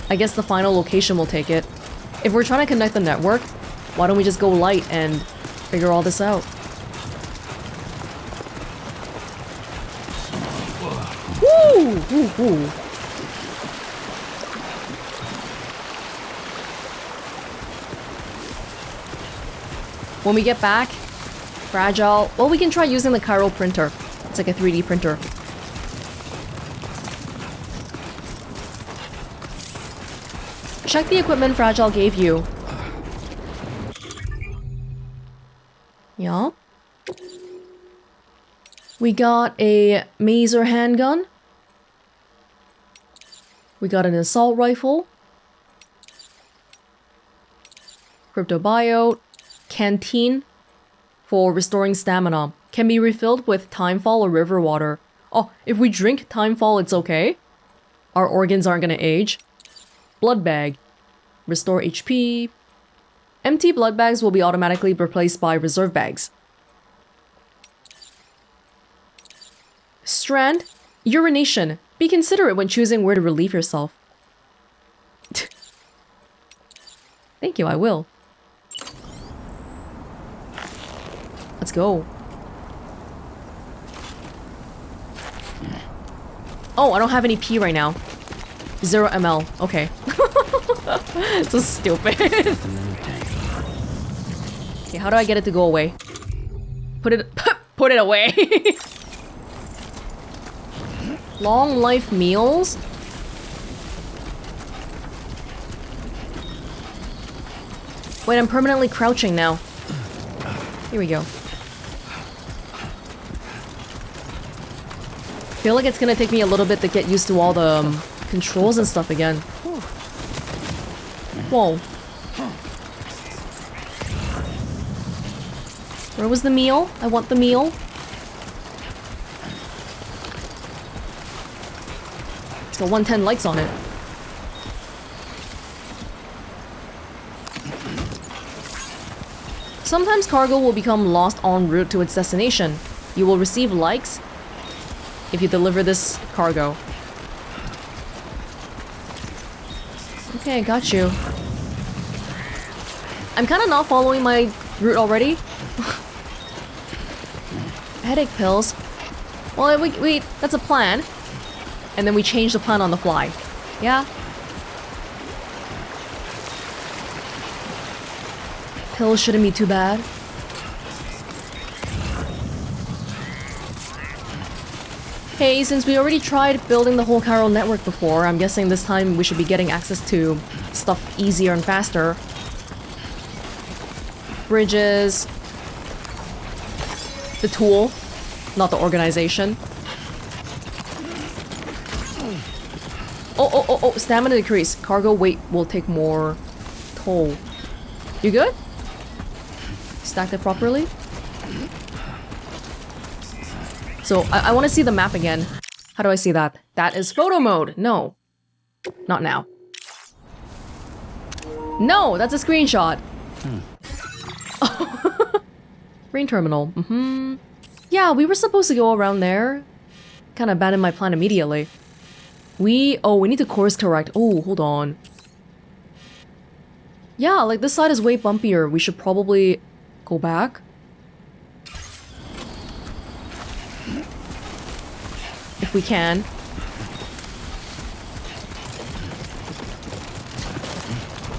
I guess the final location will take it. If we're trying to connect the network, why don't we just go light and figure all this out? Woo! Woo, woo. When we get back, fragile. Well, we can try using the chiral printer. It's like a 3D printer. Check the equipment Fragile gave you. Yeah. We got a maser handgun. We got an assault rifle. Cryptobiote. Canteen for restoring stamina. Can be refilled with timefall or river water. Oh, if we drink timefall, it's okay. Our organs aren't gonna age. Blood bag. Restore HP. Empty blood bags will be automatically replaced by reserve bags. Strand. Urination. Be considerate when choosing where to relieve yourself. Thank you, I will. Let's go. Oh, I don't have any pee right now. 0 ml. Okay. So stupid. Okay, how do I get it to go away? Put it away. Long life meals? Wait, I'm permanently crouching now. Here we go. I feel like it's gonna take me a little bit to get used to all the controls and stuff again. Whoa. Where was the meal? I want the meal. It's got 110 likes on it. Sometimes cargo will become lost en route to its destination. You will receive likes if you deliver this cargo. Okay, got you. I'm kind of not following my route already. Headache pills. Well, we that's a plan. And then we change the plan on the fly. Yeah? Pills shouldn't be too bad. Hey, since we already tried building the whole chiral network before, I'm guessing this time we should be getting access to stuff easier and faster. Bridges. The tool, not the organization. Oh, stamina decrease. Cargo weight will take more toll. You good? Stacked it properly? So, I want to see the map again. How do I see that? That is photo mode. No. Not now. No, that's a screenshot. Rain terminal. Yeah, we were supposed to go around there. Kind of abandoned my plan immediately. We need to course correct. Oh, hold on. Yeah, like this side is way bumpier. We should probably go back. If we can.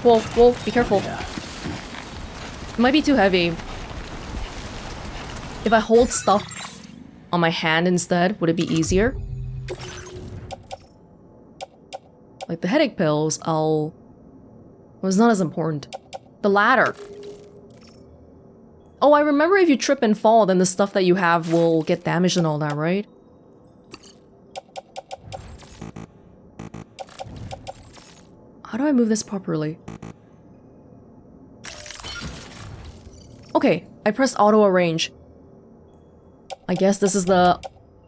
Whoa, be careful. It might be too heavy. If I hold stuff on my hand instead, would it be easier? Like the headache pills, well, it's not as important. The ladder. Oh, I remember if you trip and fall, then the stuff that you have will get damaged and all that, right? How do I move this properly? Okay, I pressed auto arrange. I guess this is the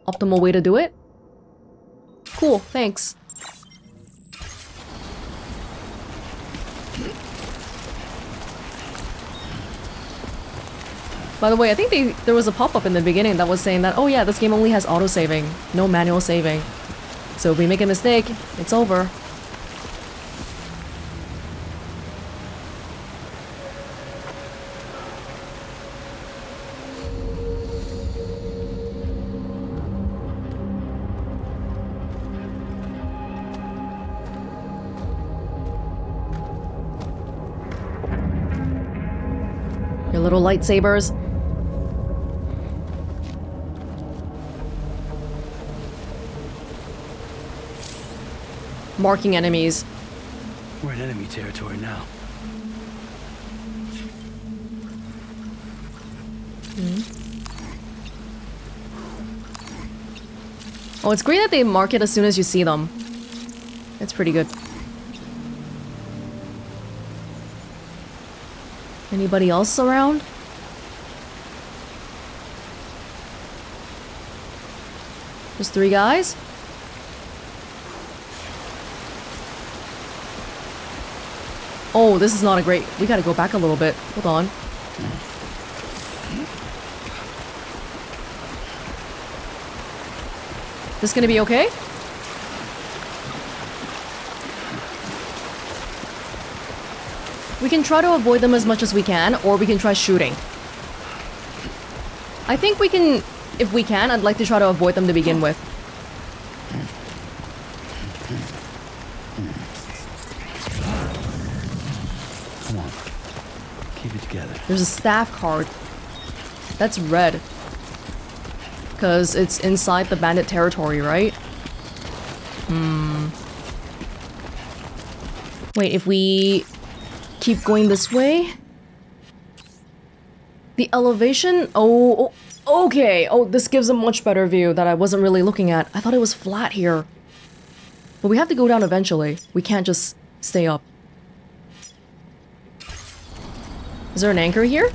optimal way to do it? Cool, thanks. By the way, I think there was a pop-up in the beginning that was saying that, oh yeah, this game only has auto-saving, no manual saving. So if we make a mistake, it's over. Their little lightsabers. Marking enemies.
We're in enemy territory now.
Oh, it's great that they mark it as soon as you see them. It's pretty good. Anybody else around? Just 3 guys? Oh, this is not a great... We gotta go back a little bit. Hold on. This gonna be okay? We can try to avoid them as much as we can, or we can try shooting. I think we can... If we can, I'd like to try to avoid them to begin with.
Come on. Keep it together.
There's a staff card. That's red. Because it's inside the bandit territory, right? Wait, if we keep going this way... The elevation? Oh, okay. Oh, this gives a much better view that I wasn't really looking at. I thought it was flat here. But we have to go down eventually. We can't just stay up. Is there an anchor here?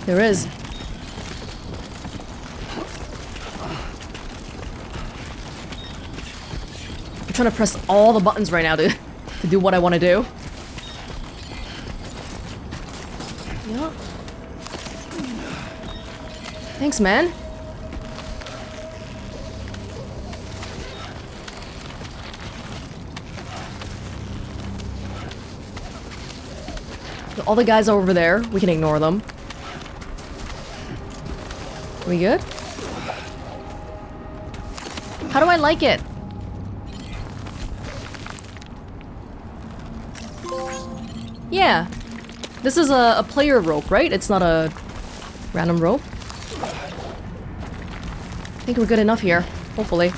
There is. I'm trying to press all the buttons right now to do what I want to do. Yeah. Thanks, man. All the guys are over there. We can ignore them. Are we good? How do I like it? Yeah. This is a player rope, right? It's not a random rope. I think we're good enough here. Hopefully.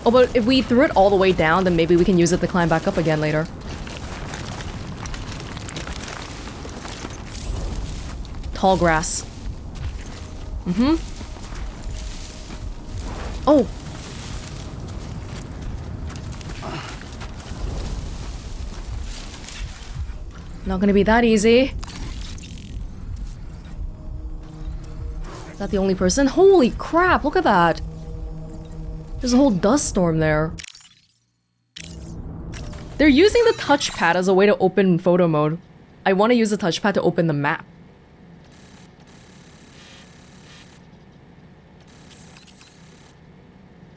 Oh, but if we threw it all the way down, then maybe we can use it to climb back up again later. Tall grass. Oh! Not gonna be that easy. Is that the only person? Holy crap, look at that! There's a whole dust storm there. They're using the touchpad as a way to open photo mode. I want to use the touchpad to open the map.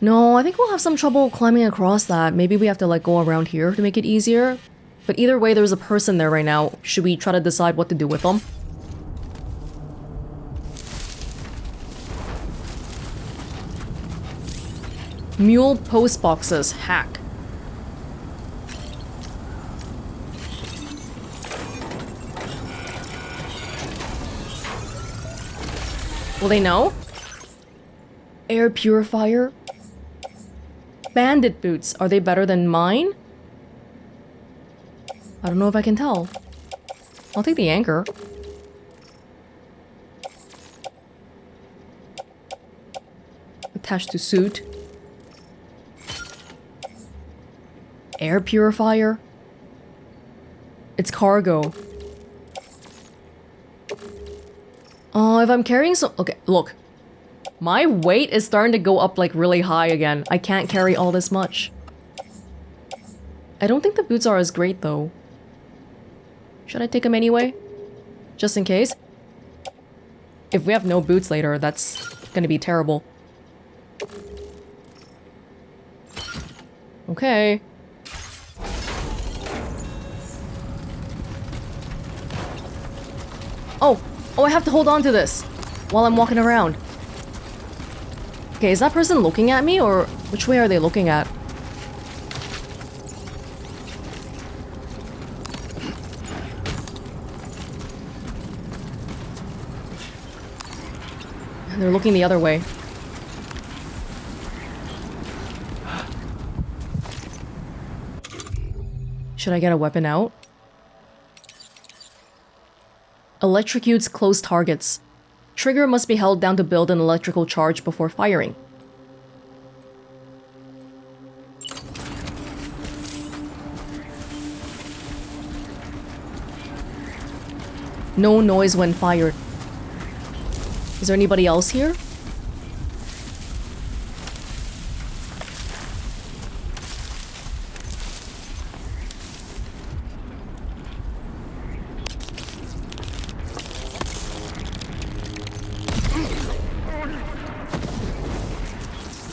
No, I think we'll have some trouble climbing across that. Maybe we have to like go around here to make it easier. But either way, there's a person there right now. Should we try to decide what to do with them? Mule post boxes. Hack. Will they know? Air purifier? Bandit boots. Are they better than mine? I don't know if I can tell. I'll take the anchor. Attached to suit. Air purifier. It's cargo. Oh, if I'm carrying some... Okay, look. My weight is starting to go up like really high again. I can't carry all this much. I don't think the boots are as great though. Should I take them anyway? Just in case? If we have no boots later, that's gonna be terrible. Okay. Oh! Oh, I have to hold on to this while I'm walking around. Okay, is that person looking at me or which way are they looking at? They're looking the other way. Should I get a weapon out? Electrocutes close targets. Trigger must be held down to build an electrical charge before firing. No noise when fired. Is there anybody else here?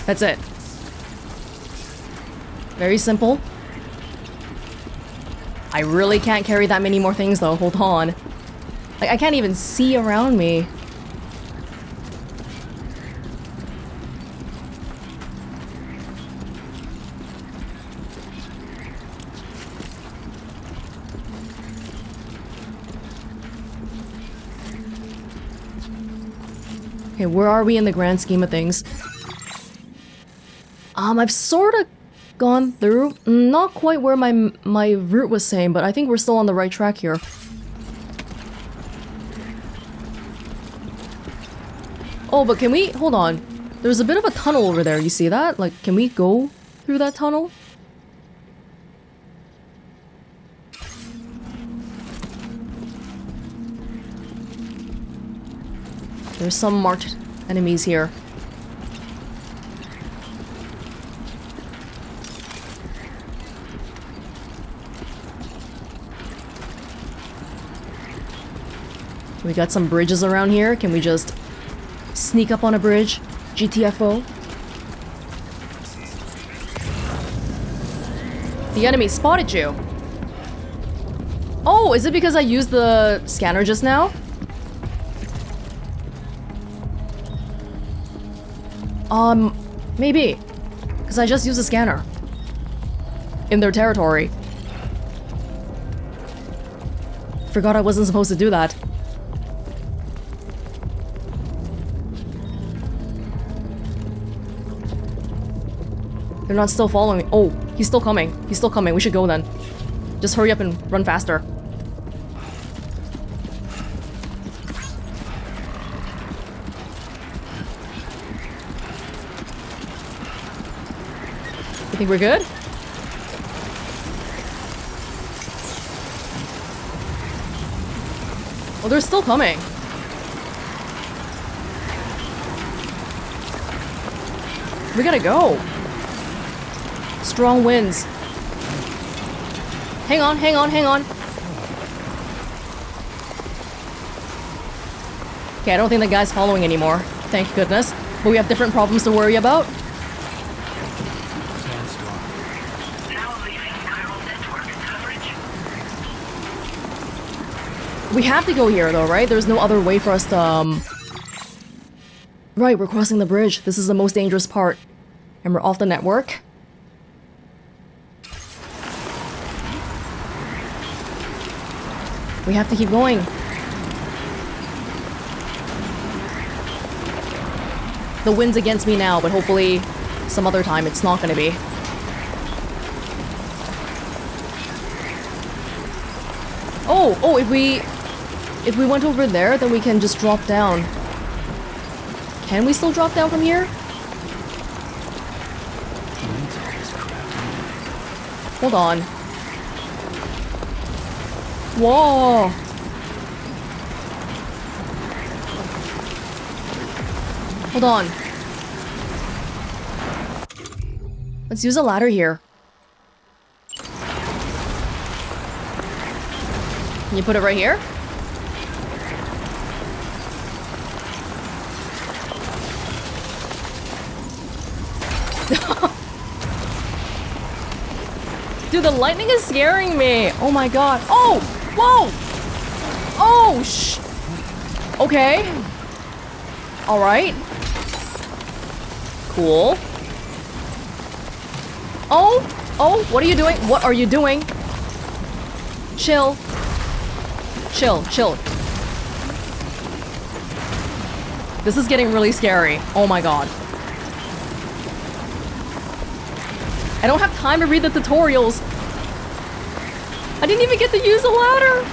That's it. Very simple. I really can't carry that many more things though. Hold on. Like, I can't even see around me. Okay, where are we in the grand scheme of things? I've sort of gone through. Not quite where my route was saying, but I think we're still on the right track here. Oh, but can we... Hold on. There's a bit of a tunnel over there, you see that? Like, can we go through that tunnel? There's some marked enemies here. We got some bridges around here. Can we just sneak up on a bridge? GTFO. The enemy spotted you. Oh, is it because I used the scanner just now? Maybe. Because I just used a scanner. In their territory. Forgot I wasn't supposed to do that. They're not still following me. Oh, he's still coming. He's still coming. We should go then. Just hurry up and run faster. You think we're good? Well, they're still coming. We gotta go. Strong winds. Hang on, hang on, hang on. Okay, I don't think the guy's following anymore. Thank goodness. But we have different problems to worry about.
Now leaving chiral network coverage.
We have to go here though, right? There's no other way for us to, Right, we're crossing the bridge. This is the most dangerous part. And we're off the network. We have to keep going. The wind's against me now, but hopefully some other time it's not gonna be. Oh, if we went over there, then we can just drop down. Can we still drop down from here? Hold on. Whoa! Hold on. Let's use a ladder here. Can you put it right here? Dude, the lightning is scaring me. Oh my god. Oh! Whoa! Oh, okay. Alright. Cool. Oh, what are you doing? What are you doing? Chill. Chill. This is getting really scary. Oh my god. I don't have time to read the tutorials. I didn't even get to use a ladder.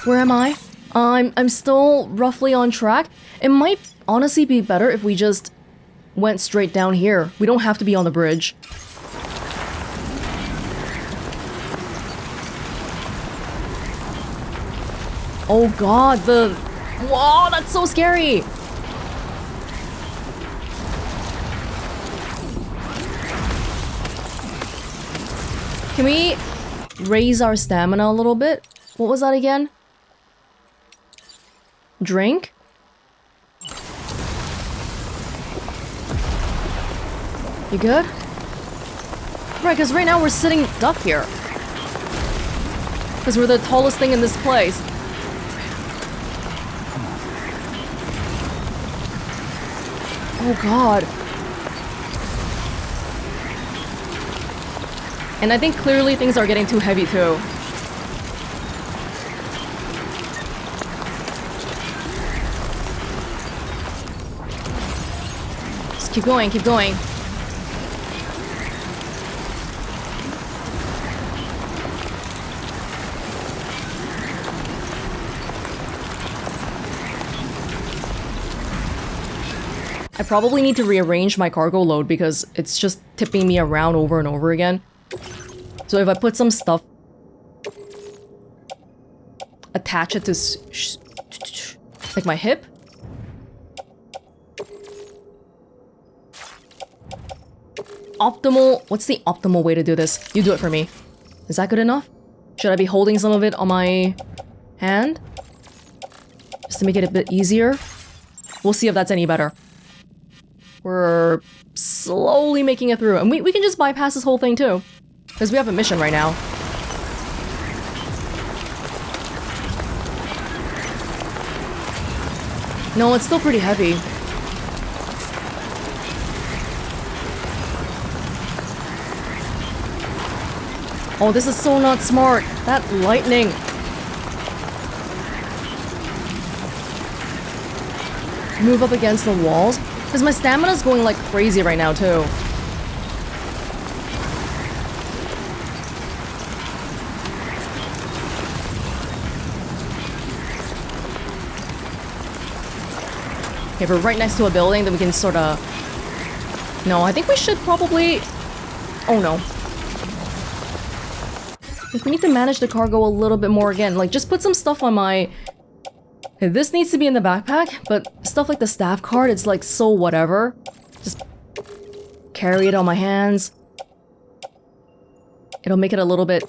Where am I? I'm still roughly on track. It might honestly be better if we just went straight down here. We don't have to be on the bridge. Oh god, Whoa, that's so scary! Can we raise our stamina a little bit? What was that again? Drink? You good? Right, because right now we're sitting duck here. Because we're the tallest thing in this place. Oh god. And I think clearly things are getting too heavy too. Just keep going, keep going. I probably need to rearrange my cargo load because it's just tipping me around over and over again. So if I put some stuff, attach it to like my hip. Optimal, what's the optimal way to do this? You do it for me. Is that good enough? Should I be holding some of it on my hand? Just to make it a bit easier? We'll see if that's any better. We're slowly making it through. And we can just bypass this whole thing too. Because we have a mission right now. No, it's still pretty heavy. Oh, this is so not smart. That lightning. Move up against the walls. Because my stamina's going like crazy right now too. Okay, we're right next to a building that we can sort of... No, I think we should probably... Oh no. I think we need to manage the cargo a little bit more again. Like, just put some stuff on my... Okay, this needs to be in the backpack, but stuff like the staff card, it's like so whatever. Just carry it on my hands. It'll make it a little bit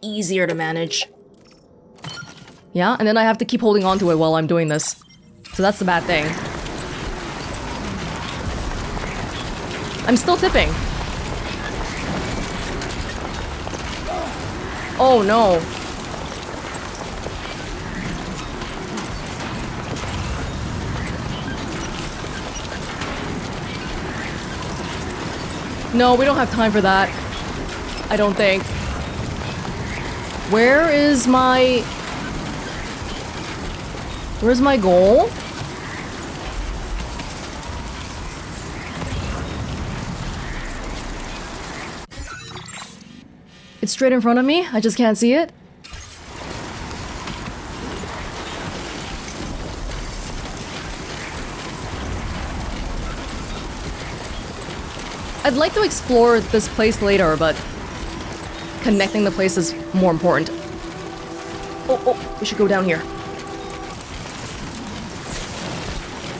easier to manage. Yeah, and then I have to keep holding on to it while I'm doing this. So that's the bad thing. I'm still tipping. Oh no. No, we don't have time for that. I don't think. Where's my goal? It's straight in front of me. I just can't see it. I'd like to explore this place later, but connecting the place is more important. Oh, we should go down here.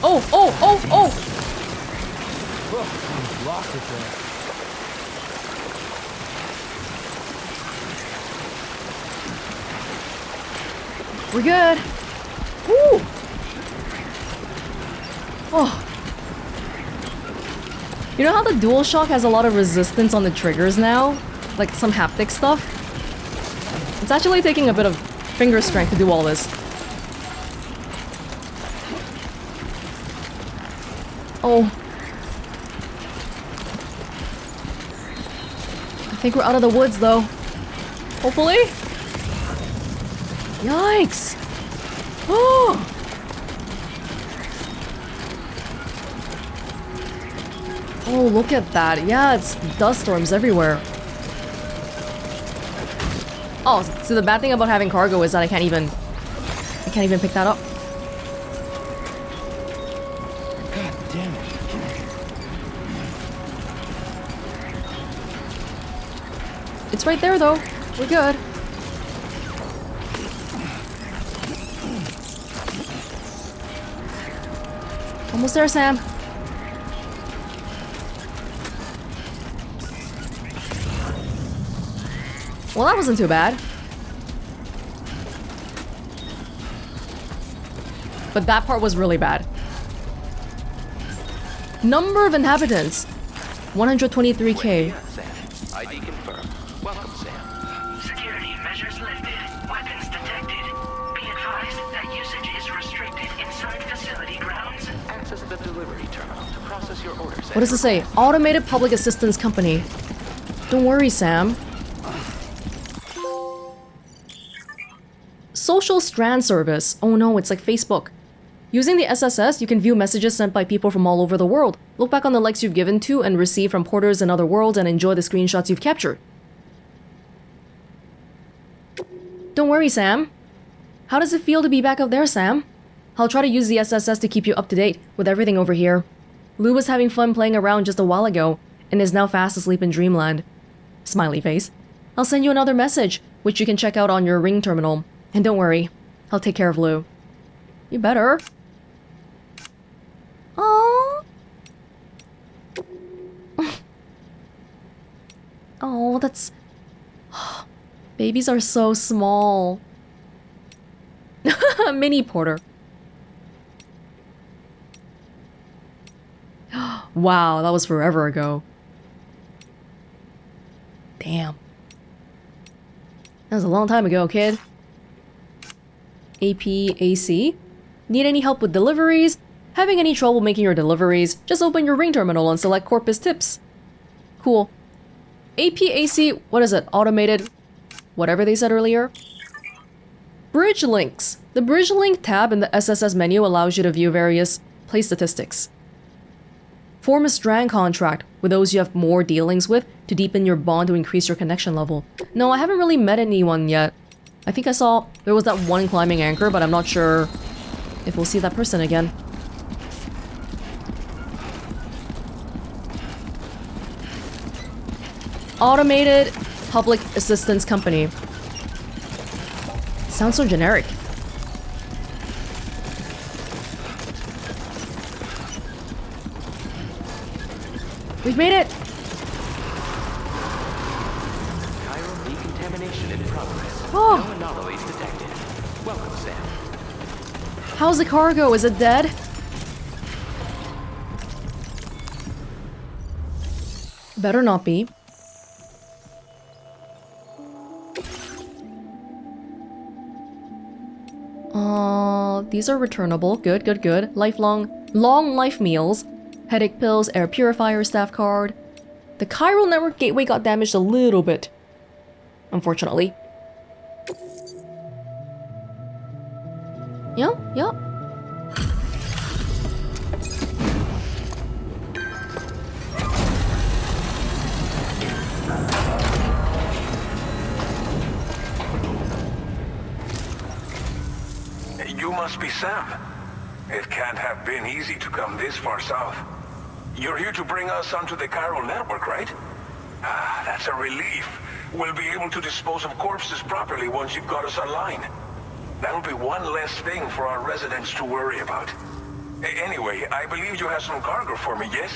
Oh!
Lost it there.
We're good. Woo! Oh. You know how the DualShock has a lot of resistance on the triggers now? Like some haptic stuff? It's actually taking a bit of finger strength to do all this. Oh. I think we're out of the woods though. Hopefully? Yikes! Oh! Oh, look at that. Yeah, it's dust storms everywhere. Oh, so the bad thing about having cargo is that I can't even pick that up.
God damn it.
It's right there though. We're good. Almost there, Sam. Well, that wasn't too bad. But that part was really bad. Number of inhabitants. 123k.
ID confirmed. Welcome, Sam.
Security measures lifted. Weapons detected. Be advised that usage is restricted inside facility grounds.
Access the delivery terminal to process your orders.
What does it say? Automated Public Assistance Company. Don't worry, Sam. Social Strand Service. Oh no, it's like Facebook. Using the SSS, you can view messages sent by people from all over the world. Look back on the likes you've given to and received from porters in other worlds and enjoy the screenshots you've captured. Don't worry, Sam. How does it feel to be back up there, Sam? I'll try to use the SSS to keep you up to date with everything over here. Lou was having fun playing around just a while ago and is now fast asleep in dreamland. Smiley face. I'll send you another message, which you can check out on your Ring terminal. And don't worry, I'll take care of Lou. You better. Oh. Oh, that's... Babies are so small. Mini Porter. Wow, that was forever ago. Damn. That was a long time ago, kid. APAC? Need any help with deliveries? Having any trouble making your deliveries? Just open your Ring terminal and select Corpus Tips. Cool. APAC, what is it? Automated... whatever they said earlier? Bridge links. The bridge link tab in the SSS menu allows you to view various play statistics. Form a strand contract with those you have more dealings with to deepen your bond to increase your connection level. No, I haven't really met anyone yet. I think I saw there was that one climbing anchor, but I'm not sure if we'll see that person again. Automated Public Assistance Company. Sounds so generic. We've made it!
Chiral decontamination in progress.
Oh.
No anomalies detected. Welcome, Sam.
How's the cargo? Is it dead? Better not be. These are returnable. Good, good, good. Long life meals. Headache pills, air purifier, staff card. The chiral network gateway got damaged a little bit. Unfortunately. Yeah.
You must be Sam. It can't have been easy to come this far south. You're here to bring us onto the chiral network, right? Ah, that's a relief. We'll be able to dispose of corpses properly once you've got us online. That'll be one less thing for our residents to worry about. Anyway, I believe you have some cargo for me, yes?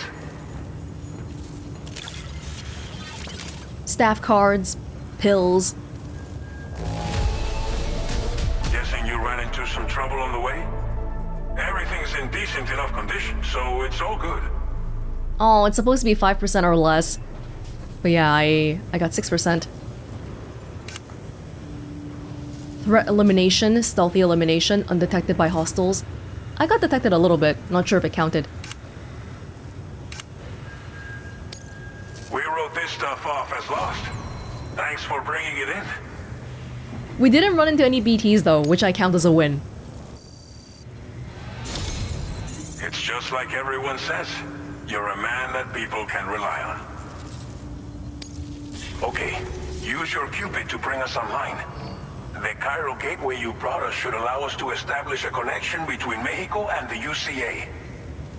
Staff cards, pills.
Guessing you ran into some trouble on the way? Everything's in decent enough condition, so it's all good.
Oh, it's supposed to be 5% or less. But yeah, I got 6%. Threat elimination, stealthy elimination, undetected by hostiles. I got detected a little bit, not sure if it counted.
We wrote this stuff off as lost. Thanks for bringing it in.
We didn't run into any BTs though, which I count as a win.
It's just like everyone says. You're a man that people can rely on. Okay, use your Cupid to bring us online. The Cairo gateway you brought us should allow us to establish a connection between Mexico and the UCA.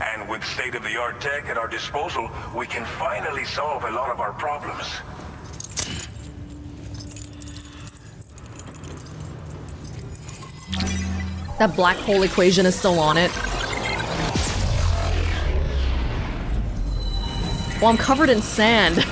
And with state-of-the-art tech at our disposal, we can finally solve a lot of our problems.
That black hole equation is still on it. Well, I'm covered in sand.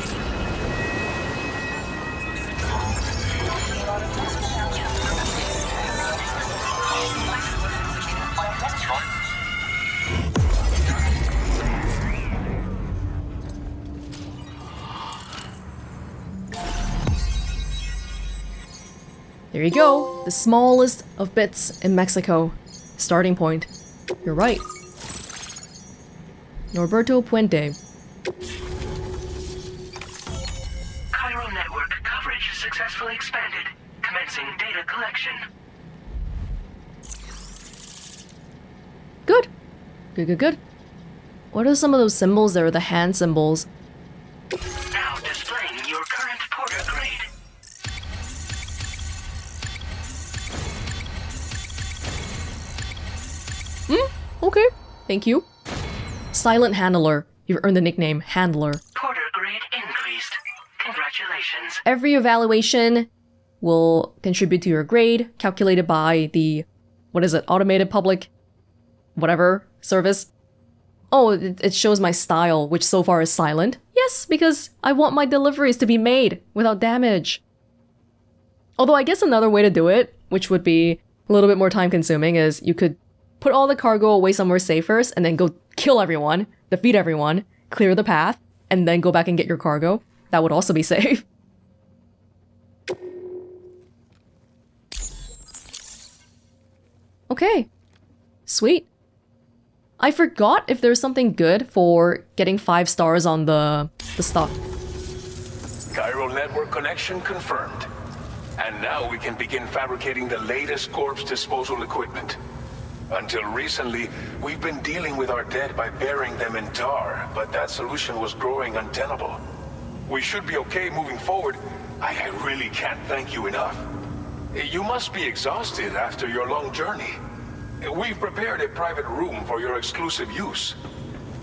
There you go, the smallest of bits in Mexico. Starting point. You're right. Norberto Puente.
Cairo network coverage successfully expanded. Commencing data collection.
Good. Good. What are some of those symbols there? The hand symbols.
Now displaying your current porter grade.
Okay. Thank you. Silent Handler. You've earned the nickname Handler.
Porter grade increased. Congratulations.
Every evaluation will contribute to your grade, calculated by the, what is it, automated public, whatever, service. Oh, it shows my style, which so far is silent. Yes, because I want my deliveries to be made without damage. Although I guess another way to do it, which would be a little bit more time consuming, is you could put all the cargo away somewhere safe first and then go kill everyone, defeat everyone, clear the path, and then go back and get your cargo. That would also be safe. Okay. Sweet. I forgot if there's something good for getting 5 stars on the stuff.
Cairo network connection confirmed. And now we can begin fabricating the latest corpse disposal equipment. Until recently, we've been dealing with our dead by burying them in tar, but that solution was growing untenable. We should be okay moving forward. I really can't thank you enough. You must be exhausted after your long journey. We've prepared a private room for your exclusive use.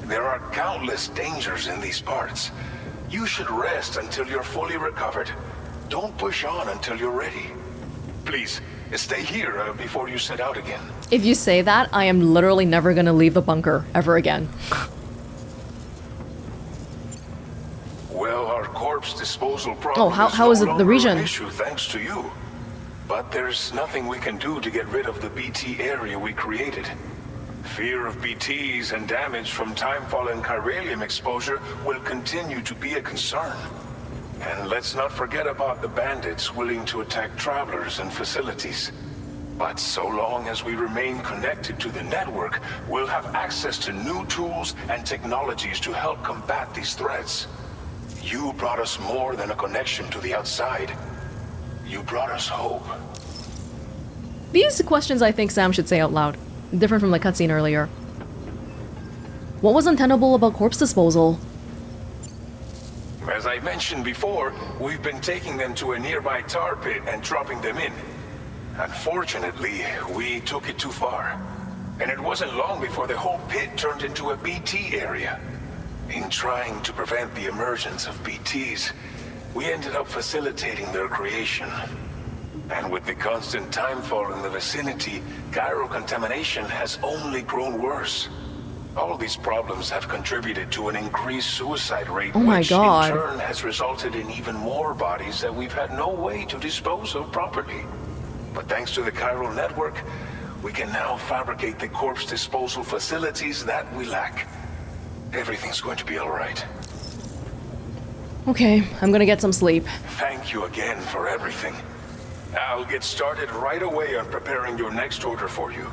There are countless dangers in these parts. You should rest until you're fully recovered. Don't push on until you're ready. Please, stay here before you set out again.
If you say that, I am literally never gonna leave the bunker ever again.
Well, our corpse disposal problem
Oh, how is it the region?
An issue thanks to you. But there's nothing we can do to get rid of the BT area we created. Fear of BTs and damage from timefall and chiralium exposure will continue to be a concern. And let's not forget about the bandits willing to attack travelers and facilities. But so long as we remain connected to the network, we'll have access to new tools and technologies to help combat these threats. You brought us more than a connection to the outside. You brought us hope.
These questions I think Sam should say out loud. Different from the cutscene earlier. What was untenable about corpse disposal?
As I mentioned before, we've been taking them to a nearby tar pit and dropping them in. Unfortunately, we took it too far. And it wasn't long before the whole pit turned into a BT area. In trying to prevent the emergence of BTs, we ended up facilitating their creation. And with the constant timefall in the vicinity, Cairo contamination has only grown worse. All these problems have contributed to an increased suicide rate,
oh my
which
God.
in turn has resulted in even more bodies that we've had no way to dispose of properly. But thanks to the Cairo network, we can now fabricate the corpse disposal facilities that we lack. Everything's going to be all right.
Okay, I'm gonna get some sleep.
Thank you again for everything. I'll get started right away on preparing your next order for you.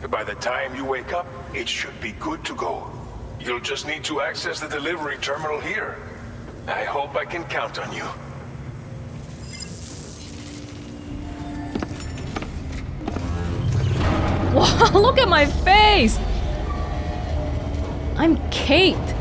By the time you wake up, it should be good to go. You'll just need to access the delivery terminal here. I hope I can count on you.
Look at my face! I'm Kate.